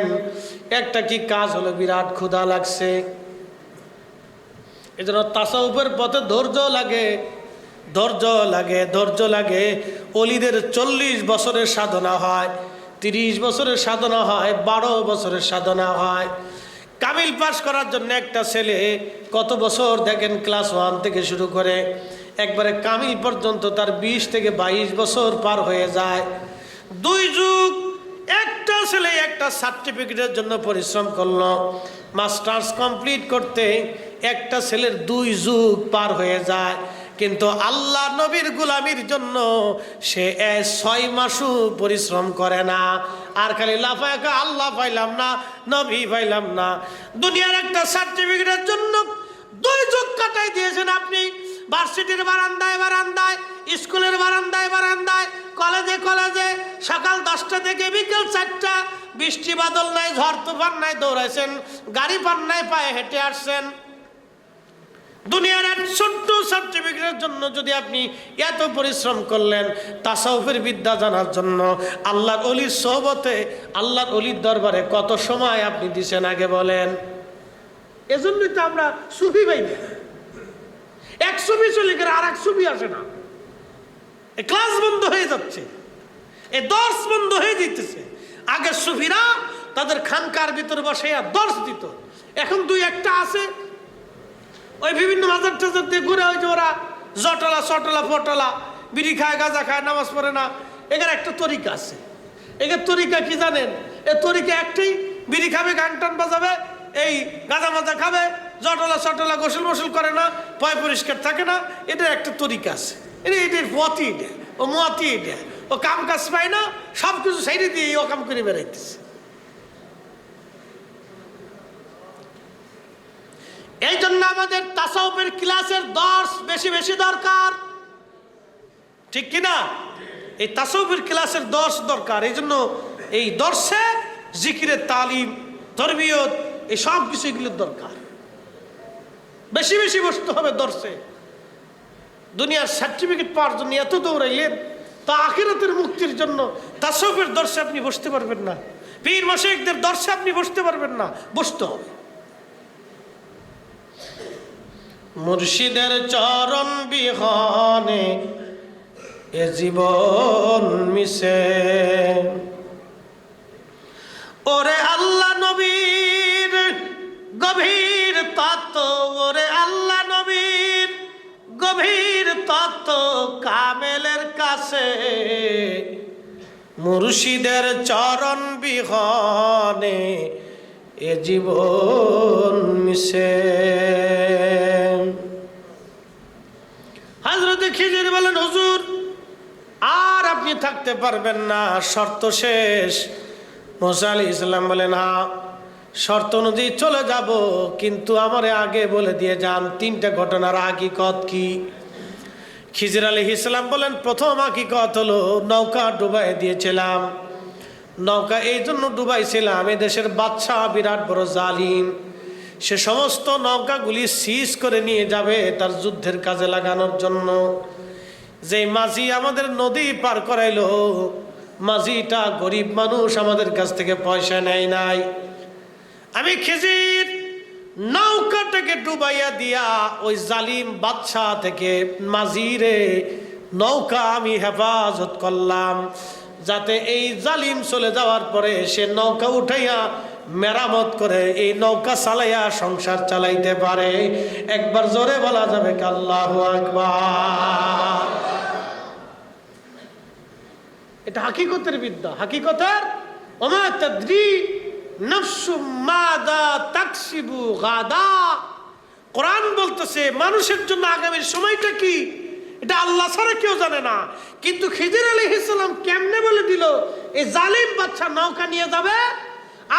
একটা কি কাজ হলো? বিরাট ক্ষুধা লাগছে। এজন্য তাসাউফের পথে ধৈর্য লাগে, ধৈর্য লাগে, ধৈর্য লাগে। অলিদের 40 বছরের সাধনা হয়, 30 বছরের সাধনা হয়, 12 বছরের সাধনা হয়। কামিল পাস করার জন্য একটা ছেলে কত বছর দেখেন, ক্লাস 1 থেকে শুরু করে একবারে কামিল পর্যন্ত তার 20 থেকে 22 বছর পার হয়ে যায়। 2 যুগ একটা ছেলে একটা সার্টিফিকেটের জন্য পরিশ্রম করলো, মাস্টার্স কমপ্লিট করতে একটা ছেলের 2 যুগ পার হয়ে যায়, কিন্তু আল্লাহ নবীর গোলামির জন্য সে 6 মাসও পরিশ্রম করে না। আর খালি লাফায় আল্লাহ পাইলাম না, নবী পাইলাম না। দুনিয়ার একটা সার্টিফিকেটের জন্য 2 যুগ কাটাই দিয়েছেন আপনি। ভার্সিটির বারান্দায় বারান্দায়, স্কুলের বারান্দায় বারান্দায়, কলেজে কলেজে, সকাল 10টা থেকে বিকেল 4টা, বৃষ্টি বাদল নাই, ঝড় তুফান নাই, দৌড়াইছেন, গাড়ি পান নাই, পায়ে হেঁটে আসছেন। দুনিয়ার এক ছোট্ট সার্টিফিকেটের জন্য যদি আপনি এত পরিশ্রম করলেন, তাসাউফের বিদ্যা জানার জন্য আল্লাহর ওলির সোহবতে, আল্লাহর ওলির দরবারে কত সময় আপনি দিছেন আগে বলেন? এজন্যই তো আমরা সুফি পাই না। এক সুফি চলে গেলে আর এক সুফি আসে না। এই ক্লাস বন্ধ হয়ে যাচ্ছে, এই দর্শ বন্ধ হয়ে যেতেছে। আগে সুফিরা তাদের খানকার ভিতর বসে দর্শ দিত, এখন 2-1টা আছে ওই বিভিন্ন মাজার টাজার দিয়ে ঘুরে, হয়েছে ওরা জটলা চটলা ফটলা, বিড়ি খায়, গাঁজা খায়, নামাজ পড়ে না। এখানে একটা তরিকা আছে। এখানে তরিকা কি জানেন? এই তরিকা একটাই, বিড়ি খাবে, গান টান বাজাবে, এই গাঁজা মাজা খাবে, জটলা চটলা, গোসল মোসল করে না, পয় পরিষ্কার থাকে না। এটা একটা তরিকা আছে। এটার মতি, এটা ও মতি, এটা ও কাম কাজ পায় না, সব কিছু সাইডে দিয়ে ও কাম করে বেড়াইতেছে। এই জন্য আমাদের তাসাউফের ক্লাসের দর্শ বেশি বেশি দরকার, ঠিক কিনা? এই তাসাউফের ক্লাসের দর্শ দরকার। এই জন্য এই দর্শে জিকিরের তালিম, তরবিয়ত, এই সব কিছু এগুলোর দরকার। বেশি বেশি বসতে হবে দর্শে। দুনিয়ার সার্টিফিকেট পাওয়ার জন্য এত দৌড়াইলেন, তা আখিরাতের মুক্তির জন্য তাসাউফের দর্শে আপনি বসতে পারবেন না, পীর মাশায়েখদের দর্শে আপনি বসতে পারবেন না। বসতে হবে মুর্শিদের চরণ বিহনে এ জীবন মিশে। ওরে আল্লাহ নবীর গভীর তত্ত্ব, ওরে আল্লাহ নবীর গভীর তত্ত্ব কামেলের কাছে, মুর্শিদের চরণ বিহনে এ জীবন মিশে। হযরত খিজির বলেন, হুজুর আর আপনি থাকতে পারবেন না, শর্ত শেষ। মুসা আলাইহিস সালাম বলেন, হ্যাঁ শর্ত অনুযায়ী চলে যাব, কিন্তু আমারে আগে বলে দিয়ে যান 3টা ঘটনার হাকিকত কি। খিজির আলাইহিস সালাম বলেন, প্রথম হাকিকত হলো নৌকা ডুবাই দিয়েছিলাম। নৌকা এই জন্য ডুবাইছিলাম, এ দেশের বাদশাহ বিরাট বড় জালিম, সে সমস্ত নৌকাগুলি সিজ করে নিয়ে যাবে তার যুদ্ধের কাজে লাগানোর জন্য। যে মাঝি আমাদের নদী পার করাইলো, মাঝিটা গরিব মানুষ, আমাদের কাছ থেকে পয়সা নেয় নাই। আমি খিজির নৌকাটাকে ডুবাইয়া দিয়া ওই জালিম বাদশাহ থেকে মাঝিরে নৌকা আমি হেফাজত করলাম, যাতে এই জালিম চলে যাওয়ার পরে সে নৌকা উঠাইয়া মেরামত করে এই নৌকা চালাইয়া সংসার চালাইতে পারে। একবার জোরে বলা যাবে কি আল্লাহু আকবার? এটা হাকিকতের বিদ্যা, হাকিকতের। ওমা তাদরি নাফসু মাদা তাকসিবু গাদা। কোরআন বলতেছে মানুষের জন্য আগামীর সময়টা কি এটা আল্লাহ ছাড়া কেউ জানে না। কিন্তু খিজির আলাইহিস সালাম কেমনে বলে দিল, এই জালিম বাচ্চা নৌকা নিয়ে যাবে,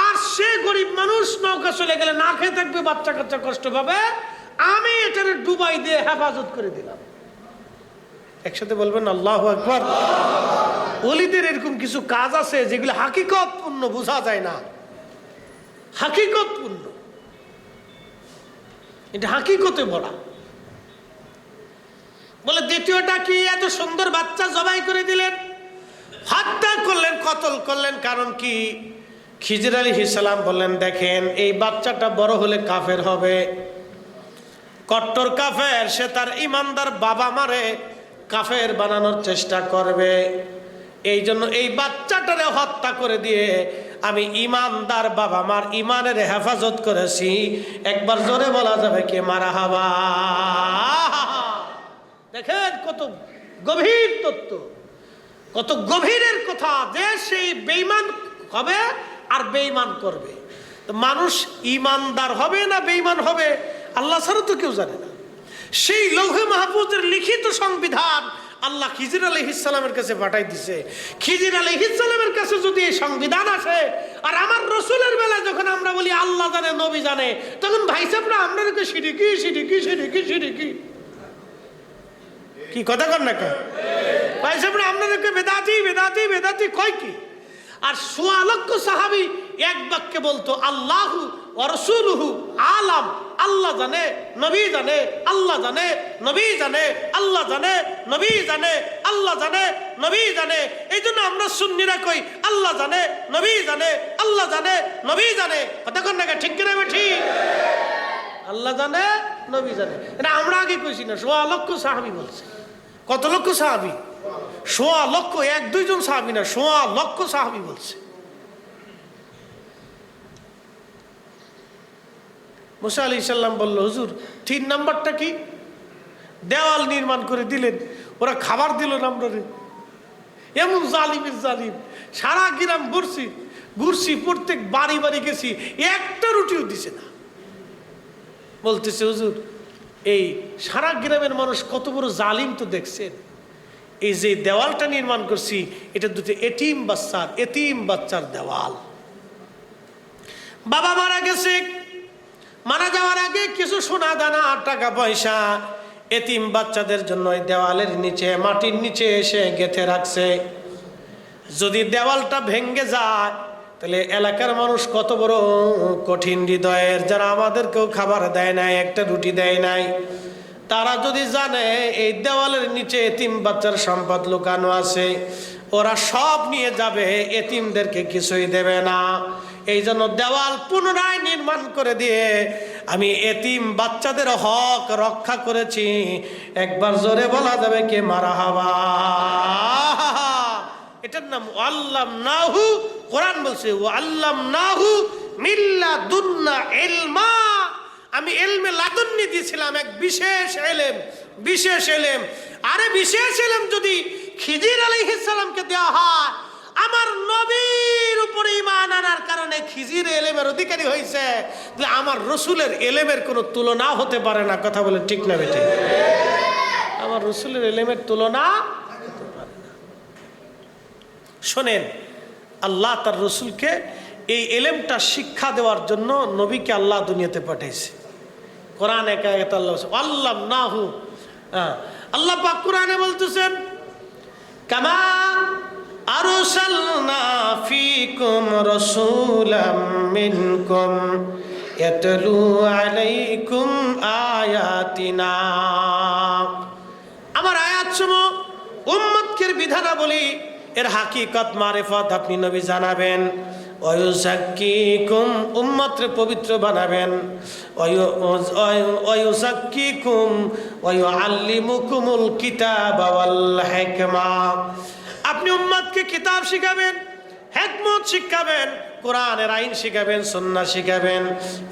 আর সে গরিব মানুষ নৌকা চলে গেলে না খেয়ে থাকবে, বাচ্চা কাচ্চা কষ্ট পাবে, আমি এটারে ডুবাই দিয়ে হেফাজত করে দিলাম। একসাথে বলবেন আল্লাহু আকবার। ওলিদের এরকম কিছু কাজ আছে যেগুলো হাকিকত পূর্ণ, বোঝা যায় না, হাকিকত পূর্ণ, এটা হাকিকতে ভরা। বলে দ্বিতীয়টা কি, এত সুন্দর বাচ্চা জবাই করে দিলেন, হত্যা করলেন, কতল করলেন, কারণ কি? খিজির আলাইহিস সালাম বললেন, দেখেন এই বাচ্চাটা বড় হলে কাফের হবে, কট্টর কাফের, সে তার ইমানদার বাবা মারে কাফের বানানোর চেষ্টা করবে। এই জন্য এই বাচ্চাটারে হত্যা করে দিয়ে আমি ইমানদার বাবা মার ইমানের হেফাজত করেছি। একবার জোরে বলা যাবে কি মারহাবা? দেখেন কত গভীর তত্ত্ব, কত গভীরের কথা, যে সেই বেঈমান হবে আর বেঈমান করবে। তো মানুষ ইমানদার হবে না বেঈমান হবে, আল্লাহ ছাড়া তো কেউ জানে না। সেই লৌহে মাহফুজের লিখিত সংবিধান আল্লাহ খিজির আলাইহিস সালামের কাছে পাঠাই দিছে। খিজির আলাইহিস সালামের কাছে যদি এই সংবিধান আসে, আর আমার রসুলের বেলা যখন আমরা বলি আল্লাহ জানে নবী জানে, তখন ভাই সাহেবরা আপনাদেরকে সিরিকি সিরিকি সিরিকি সিরিকি কি কথা কর না কেন? ভাই সাহেবরা আপনাদেরকে বেদাতি বেদাতি বেদাতি কয় কি? আর ১৬ লক্ষ সাহাবী এক বাক্যে বলতো আল্লাহু ওয়া রাসূলুহু আলাম, আল্লাহ জানে নবী জানে, আল্লাহ জানে নবী জানে, আল্লাহ জানে নবী জানে, আল্লাহ জানে নবী জানে। এই জন্য আমরা সুন্নিরা কই আল্লাহ জানে নবী জানে, আল্লাহ জানে নবী জানে। কথা কর না, ঠিক কিনা? ঠিক, আল্লাহ জানে নবী জানে। এটা আমরা আগে কইছি না, ১৬ লক্ষ সাহাবী বলছে। কত লক্ষ সাহাবী? ১৬ লক্ষ, ১-২ জন সাহাবী না, ১৬ লক্ষ সাহাবী বলছে। মুসা আলাইহিস সালাম বলল, হুজুর ৩ নাম্বারটা কি? দেওয়াল নির্মাণ করে দিলেন, ওরা খাবার দিল না আমরা রে। এমন জালিমের জালিম, সারা গ্রাম ঘুরছি, প্রত্যেক বাড়ি বাড়ি গেছি, একটা রুটিও দিছে না। বলতেছে হুজুর এই সারা গ্রামের মানুষ কত বড় জালিম তো দেখছেন। এই যে দেওয়ালটা নির্মাণ করছি, এটা দুটো এতিম বাচ্চার দেওয়াল। বাবা মারা গেছে, মারা যাওয়ার আগে কিছু সোনা দানা আর টাকা পয়সা এতিম বাচ্চাদের জন্য এই দেওয়ালের নিচে, মাটির নিচে এসে গেঁথে রাখছে। যদি দেওয়ালটা ভেঙে যায় তাহলে এলাকার মানুষ কত বড় কঠিন হৃদয়ের, যারা আমাদেরকেও খাবার দেয় নাই, একটা রুটি দেয় নাই, তারা যদি জানে এই দেওয়ালের নিচে এতিম বাচ্চার সম্পদ লুকানো আছে, ওরা সব নিয়ে যাবে, এতিমদেরকে কিছুই দেবে না। এই জন্য দেওয়াল পুনরায় নির্মাণ করে দিয়ে আমি এতিম বাচ্চাদের হক রক্ষা করেছি। একবার জোরে বলা যাবে কে মারহাবা? এটার নাম আল্লামনাহু। কোরআন বলছে আল্লামনাহু মিল্লাদুন্না ইলমা, আমি ইলমে লাদুন্নি দিয়েছিলাম, এক বিশেষ এলেম, বিশেষ এলেম। আরে বিশেষ এলেম যদি খিজির আলাইহিস সালামকে দেওয়া হয়, আমার নবীর উপরে ঈমান আনার কারণে খিজির এলেমের অধিকারী হয়েছে, আমার রসুলের এলেমের কোনো তুলনা হতে পারে না। কথা বলে ঠিক না বেটে? আমার রসুলের এলেমের তুলনা হতে পারে না। শোনেন, আল্লাহ তার রসুলকে এই এলেমটা শিক্ষা দেওয়ার জন্য নবীকে আল্লাহ দুনিয়াতে পাঠিয়েছে। কোরআন একা আল্লাহ আল্লামনাহু, আল্লাহ পাক কোরআনে বলতেছেন কামা আরসালনা ফীকুম রাসূলাম মিনকুম ইয়াতলু আলাইকুম আয়াতিনা। আমার আয়াতসমূহ উম্মতকে বিধানাবলী এর হাকিকত মারিফত আপনি নবী জানাবেন। ওয়ায়ুযাক্কিকুম, উম্মতকে পবিত্র বানাবেন। ওয়ায়ুযাক্কিকুম ওয়ায়ুআল্লিমুকুমুল কিতাবা ওয়াল হিকমা, আপনি উম্মতকে কিতাব শিখাবেন, হিকমত শিখাবেন, কোরআনের আইন শিখাবেন, সুন্নাহ শিখাবেন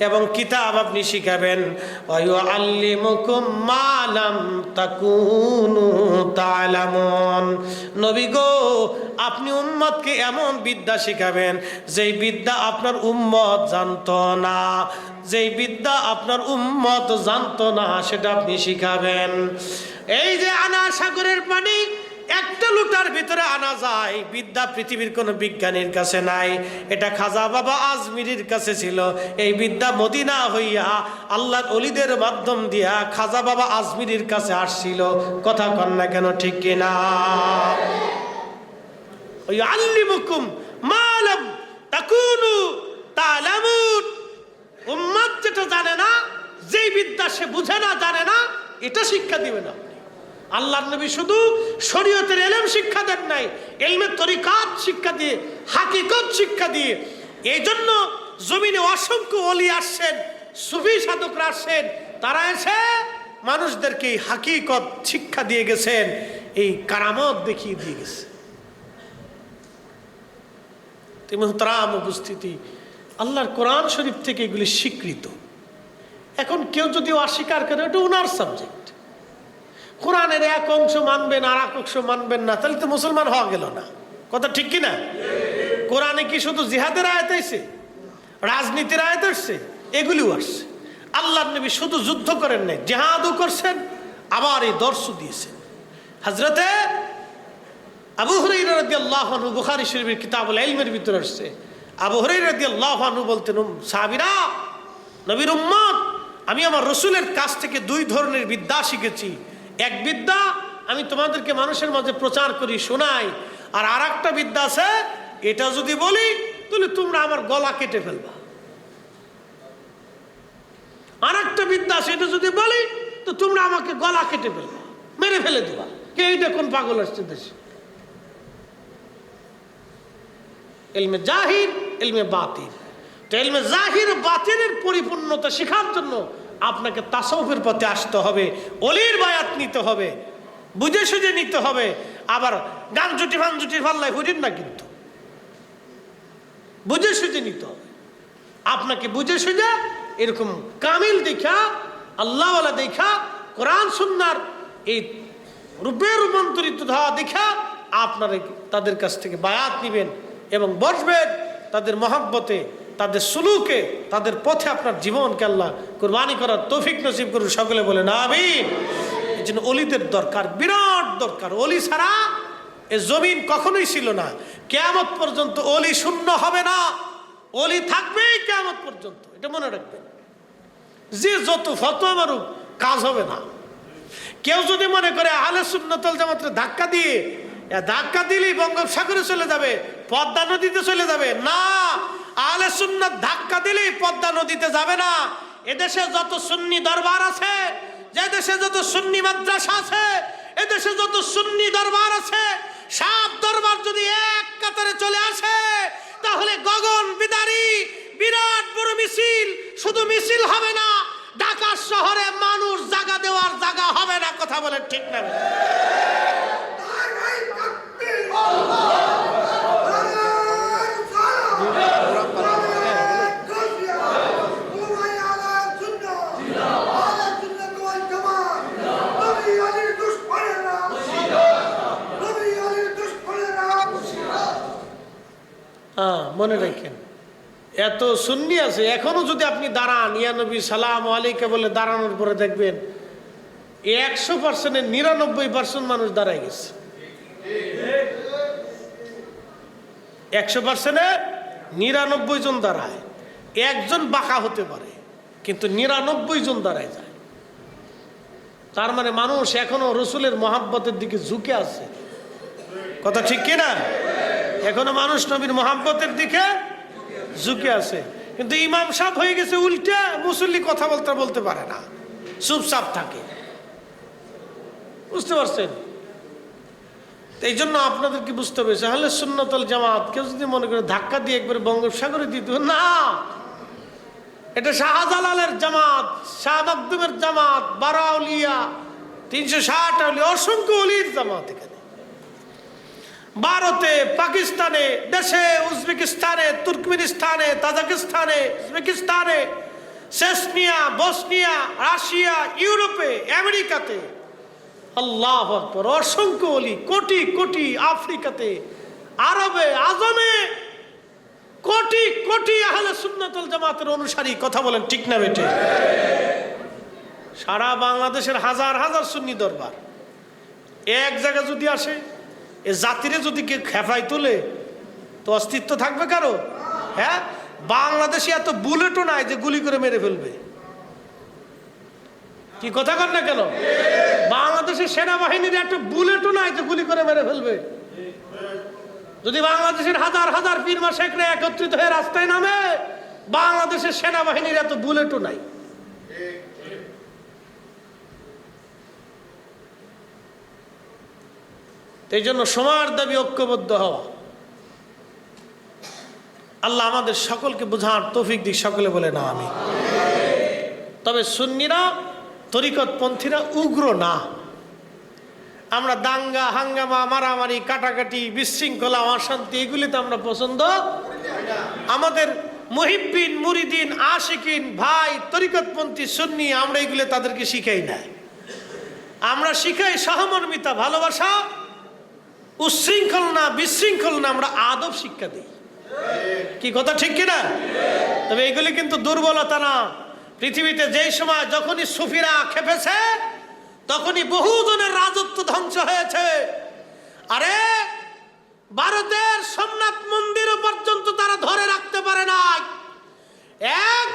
এবং কিতাব আপনি শিখাবেন। ওয়ায়ুআল্লিমুকুম মা লাম তাকুনু তা'লামুন, নবী গো আপনি উম্মতকে এমন বিদ্যা শিখাবেন যেই বিদ্যা আপনার উম্মত জানতো না, যেই বিদ্যা আপনার উম্মত জানতো না সেটা আপনি শিখাবেন। এই যে আনা সাগরের পানি একটা লোটার ভিতরে আনা যায়, বিদ্যা পৃথিবীর কোনো বিজ্ঞানীর কাছে নাই, এটা খাজা বাবা আজমিরির কাছে ছিল। এই বিদ্যা মদিনা হইয়া আল্লাহর ওলিদের মাধ্যম দিয়া খাজা বাবা আজমিরির কাছে আসছিল। কথা কন না কেন? ঠিক কিনা? ওই আল্লিমুকুম মা লাম তাকুনু তা'লামুন, উম্মত যেটা জানে না, যেই বিদ্যা সে বুঝে না, জানে না, এটা শিক্ষা দিবে না। আল্লাহর নবী শুধু শরীয়তের ইলম শিক্ষা দেন নাই, ইলমের তরিকাত শিক্ষা দিয়ে, হাকিকত শিক্ষা দিয়ে। এই জন্য জমিনে অসংখ্য ওলি আসছেন, সুফি সাধকরা আসছেন, তারা এসে মানুষদেরকে হাকিকত শিক্ষা দিয়ে গেছেন, এই কারামত দেখিয়ে দিয়ে গেছে। মুহতারাম উপস্থিতি, আল্লাহর কোরআন শরীফ থেকে এগুলি স্বীকৃত। এখন কেউ যদি অস্বীকার করে, এটা ওনার সাবজেক্ট। কোরআনের এক অংশ মানবেন আর এক অংশ মানবেন না, তাহলে তো মুসলমান হওয়া গেল না। কথা ঠিক কিনা? কোরআনে কি শুধু জিহাদের আয়াত আসছে, রাজনীতির আয়াত আসছে? এগুলিও আসছে। আল্লাহর নবী শুধু যুদ্ধ করেন নাই, জিহাদও করছেন, আবার এই দর্শও দিয়েছেন। হযরতে আবু হুরায়রা রাদিয়াল্লাহু আনহু বুখারী শরীফের কিতাবুল ইলমের ভিতরে আসছে, আবু হুরায়রা রাদিয়াল্লাহু আনহু বলতেন, সাহাবীরা, নবীর উম্মত, আমি আমার রাসূলের কাছ থেকে দুই ধরনের বিদ্যা শিখেছি। এক বিদ্যা আমি তোমাদেরকে মানুষের মাঝে প্রচার করি, শোনাই, আর আরেকটা বিদ্যা আছে, এটা যদি বলি তাহলে তোমরা আমার গলা কেটে ফেলবা। আরেকটা বিদ্যা আছে, এটা যদি বলি তো তোমরা আমাকে গলা কেটে ফেলবা, মেরে ফেলে দেবা। কে এইটা কোন পাগল আসছে দেশে? ইলমে জাহির, ইলমে বাতিন। তো ইলমে জাহির ও বাতিনের পরিপূর্ণতা শেখার জন্য আপনাকে তাসাউফের পথে আসতে হবে, ওলির বায়াত নিতে হবে, বুঝে সুঝে নিতে হবে। আবার গান জুটি ফান জুটি ফাল্লায় বুঝেন না, কিন্তু বুঝে সুঝে নিতে হবে। আপনাকে বুঝে সুঝে এরকম কামিল দেখা, আল্লাহওয়ালা দেখা, কোরআন সুন্নাহর এই রূপে রূপান্তরিত হওয়া দেখা আপনারা তাদের কাছ থেকে বায়াত নেবেন এবং বসবেন তাদের মহব্বতে, তাদের সুলুকে, তাদের পথে আপনার জীবনকে আল্লাহ কুরবানি করার তৌফিক নসিব করুন। সকলে বলেন আমিন। এই জন্য অলিদের দরকার, বিরাট দরকার। অলি ছাড়া এ জমিন কখনোই ছিল না। কিয়ামত পর্যন্ত অলি শূন্য হবে না, অলি থাকবেই কিয়ামত পর্যন্ত, এটা মনে রাখবেন। যে যত ফতোয়া মারুক কাজ হবে না। কেউ যদি মনে করে আহলে সুন্নাত ওয়াল জামাতের ধাক্কা দিলেই বঙ্গোপসাগরে চলে যাবে, পদ্মা নদীতে চলে যাবে, না, আহলে সুন্নাত ধাক্কা দিলেই পদ্মা নদীতে যাবে না। এদেশে যত সুন্নি দরবার আছে, যে দেশে যত সুন্নি মাদ্রাসা আছে, এদেশে যত সুন্নি দরবার আছে, সব দরবার যদি এক কাতারে চলে আসে তাহলে গগন বিদারী বিরাট বড় মিছিল, শুধু মিছিল হবে না, ঢাকা শহরে মানুষ জায়গা দেওয়ার জায়গা হবে না। কথা বলেন ঠিক না? মনে রাখেন, এত সুন্নি আছে, এখনো যদি আপনি দাঁড়ান, ইয়া নবী সালাম আলাইকা বলে দাঁড়ানোর পরে দেখবেন 100%-এর 99% মানুষ দাঁড়ায় গেছে। 100%-এর 99 জন দাঁড়ায়, একজন বাঁকা হতে পারে, কিন্তু 99 জন দাঁড়ায় যায়। তার মানে মানুষ এখনো রসুলের মহাব্বতের দিকে ঝুঁকে আছে। কথা ঠিক কিনা? এখনো মানুষ নবীর মহাব্বতের দিকে ঝুঁকে আছে, কিন্তু ইমাম সাহেব হয়ে গেছে উল্টে, মুসল্লি কথা বলতে পারে না, চুপচাপ থাকে। বুঝতে পারছেন? এই জন্য আপনাদেরকে বুঝতে হবে, আহলে সুন্নাত ওয়াল জামাত কেউ যদি মনে করে ধাক্কা দিয়ে একবারে বঙ্গোপসাগরে দিতে, না, এটা শাহজালালের জামাত, শাহ মাকদুমের জামাত, 12 আউলিয়া, 360 আউলিয়া, অসংখ্য অলির জামাত। এখানে ভারতে, পাকিস্তানে, দেশে, উজবেকিস্তানে, তুর্কমেনিস্তানে, তাজিকিস্তানে, উজবেকিস্তানে, চেচনিয়া, বসনিয়া, রাশিয়া, ইউরোপে, আমেরিকাতে, আল্লাহু আকবার, অসংখ্য অলি, কোটি কোটি, আফ্রিকাতে, আরবে, আজমে কোটি কোটি আহলে সুন্নাত ওয়াল জামাতের অনুসারী। কথা বলেন ঠিক না বেটে? সারা বাংলাদেশের হাজার হাজার সুন্নি দরবার এক জায়গায় যদি আসে, এ জাতিরে যদি কেউ খেপাই তোলে তো অস্তিত্ব থাকবে কারো? হ্যাঁ, বাংলাদেশে এত বুলেটও নাই যে গুলি করে মেরে ফেলবে। কি কথা কর না কেন? বাংলাদেশের সেনাবাহিনীর একটা বুলেটও নাই যে গুলি করে মেরে ফেলবে। যদি বাংলাদেশের হাজার হাজার পীর মাশায়েখরা একত্রিত হয়ে রাস্তায় নামে, বাংলাদেশের সেনাবাহিনীর এত বুলেটও নাই। এই জন্য সময়ের দাবি ঐক্যবদ্ধ হওয়া। আল্লাহ আমাদের সকলকে বোঝার তৌফিক দিক। সকলে বলে না আমি। তবে সুন্নিরা, তরিকতপন্থীরা উগ্র না। আমরা দাঙ্গা হাঙ্গামা, মারামারি, কাটাকাটি, বিশৃঙ্খলা, অশান্তি এগুলি তো আমরা পছন্দ। আমাদের মুহিব্বিন, মুরিদিন, আশিকিন ভাই তরিকতপন্থী সুন্নি, আমরা এগুলো তাদেরকে শিখাই না। আমরা শিখাই সহমর্মিতা, ভালোবাসা, উচ্ছৃঙ্খল না, বিশৃঙ্খল না, আমরা আদব শিক্ষা দিই। কি কথা ঠিক কিনা? তবে এগুলি কিন্তু দুর্বলতা না, পৃথিবীতে যেই সময় যখনই সুফিরা খেপেছে তখনই বহুজনের রাজত্ব ধ্বংস হয়েছে। আরে ভারতের সোমনাথ মন্দির পর্যন্ত তারা ধরে রাখতে পারে নাই এক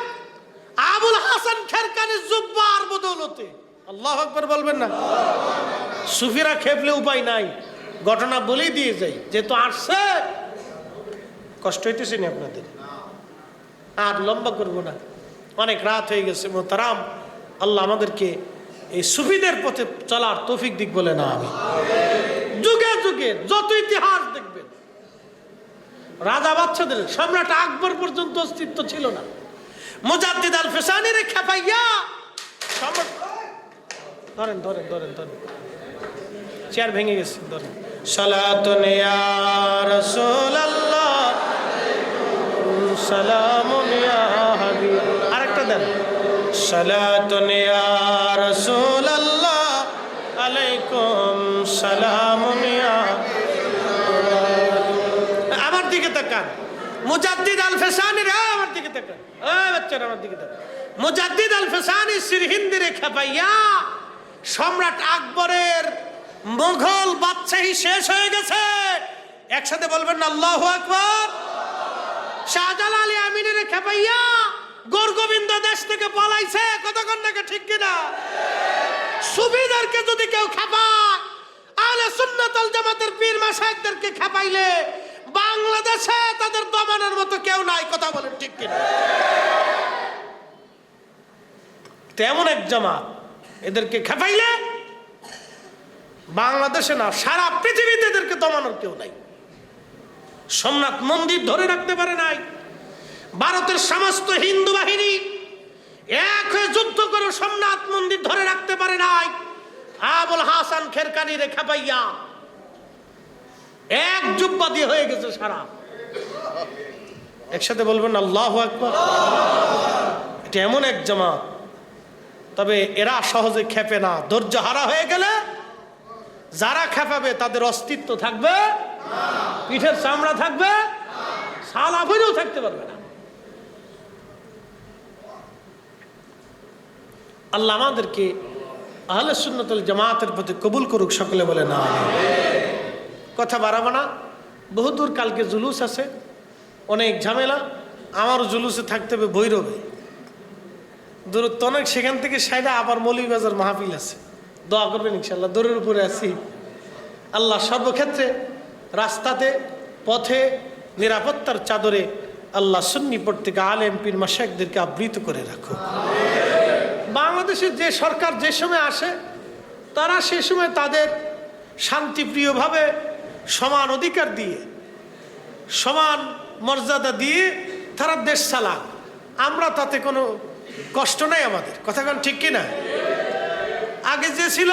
আবুল হাসান খেরকানির জুব্বার বদৌলতে। আল্লাহু আকবার বলবেন না? সুফিরা খেপলে উপায় নাই, ঘটনা বলেই দিয়ে যাই, যেহেতু আসছে কষ্ট হইতেছে না আপনাদের, আর লম্বা করবো না, অনেক রাত হয়ে গেছে। মোহতারাম, আল্লাহ আমাদেরকে এই সুফিদের পথে চলার তৌফিক দিক বলে না। আমি যুগে যুগে যত ইতিহাস দেখবেন, রাজা বাদশাদের, সম্রাট আকবর পর্যন্ত অস্তিত্ব ছিল না। মুজাদ্দিদ আল ফিসানির খেপাইয়া ধরেন ধরেন ধরেন ধরেন, চেয়ার ভেঙে গেছে, ধরেন। সালাতুন ইয়া রাসূলুল্লাহ সালামুন ইয়া হাবিব, আরেকটা দেন। সালাতুন ইয়া রাসূলুল্লাহ আলাইকুম সালামুন ইয়া, আমার দিকে তাকান। মুজাদ্দিদ আল ফিসানি, আমার দিকে তাকান, বাচ্চারা আমার দিকে তাকান। মুজাদ্দিদ আল ফিসানি সিরহিন্দির খেপাইয়া সম্রাট আকবরের মুঘল বাদশাহী শেষ হয়ে গেছে। একসাথে বলবেন না আল্লাহু আকবার। শাহজালাল আমিনের খেপাইয়া গোরগোবিন্দ দেশ থেকে পালাইছে, কতক্ষণ নাকি, ঠিক কিনা? সুফিদেরকে যদি কেউ খেপায়, আহলে সুন্নাত ওয়াল জামাতের পীর মাশায়েখদেরকে খেপাইলে বাংলাদেশে তাদের দমানোর মতো কেউ নাই, কথা বলেন ঠিক কিনা? তেমন এক জামাত, এদেরকে খেপাইলে বাংলাদেশে না সারা পৃথিবীতে এদেরকে দমানোর কেউ নাই। সোমনাথ মন্দির ধরে রাখতে পারে নাই, ভারতের সমস্ত হিন্দু বাহিনী এক হয়ে যুদ্ধ করে সোমনাথ মন্দির ধরে রাখতে পারে নাই। আবুল হাসান খেরকানি রে খেপাইয়া এক জুব্বা দিয়ে হয়ে গেছে সারা। একসাথে বলবেন আল্লাহু আকবার। এটা এমন এক জামাত, তবে এরা সহজে খেপে না। ধৈর্য হারা হয়ে গেলে যারা খেপাবে তাদের অস্তিত্ব থাকবে, পিঠের চামড়া থাকবে, সালা ভরেও থাকতে পারবে না। আল্লাহ আমাদেরকে আহলে সুন্নাত ওয়াল জামাতের প্রতি কবুল করুক, সকলে বলে না। কথা বাড়াবো না, বহুদূর কালকে জুলুস আছে, অনেক ঝামেলা। আমারও জুলুসে থাকতে হবে ভৈরবে, দূরত্ব অনেক, সেখান থেকে সাইডা আবার মৌলভীবাজার মাহফিল আছে। দোয়া করবেন ইনশাআল্লাহ, দূরের উপরে আছি। আল্লাহ সর্বক্ষেত্রে, রাস্তাতে, পথে নিরাপত্তার চাদরে আল্লাহ সুন্নি প্রত্যেক আলেম পীর মাশায়েখদেরকে আবৃত করে রাখো। বাংলাদেশের যে সরকার যে সময় আসে, তারা সে সময় তাদের শান্তিপ্রিয়ভাবে সমান অধিকার দিয়ে, সমান মর্যাদা দিয়ে তারা দেশ চালাক। আমরা তাতে কোনো কষ্ট নাই আমাদের, কথা কোন ঠিক কিনা? আগে যে ছিল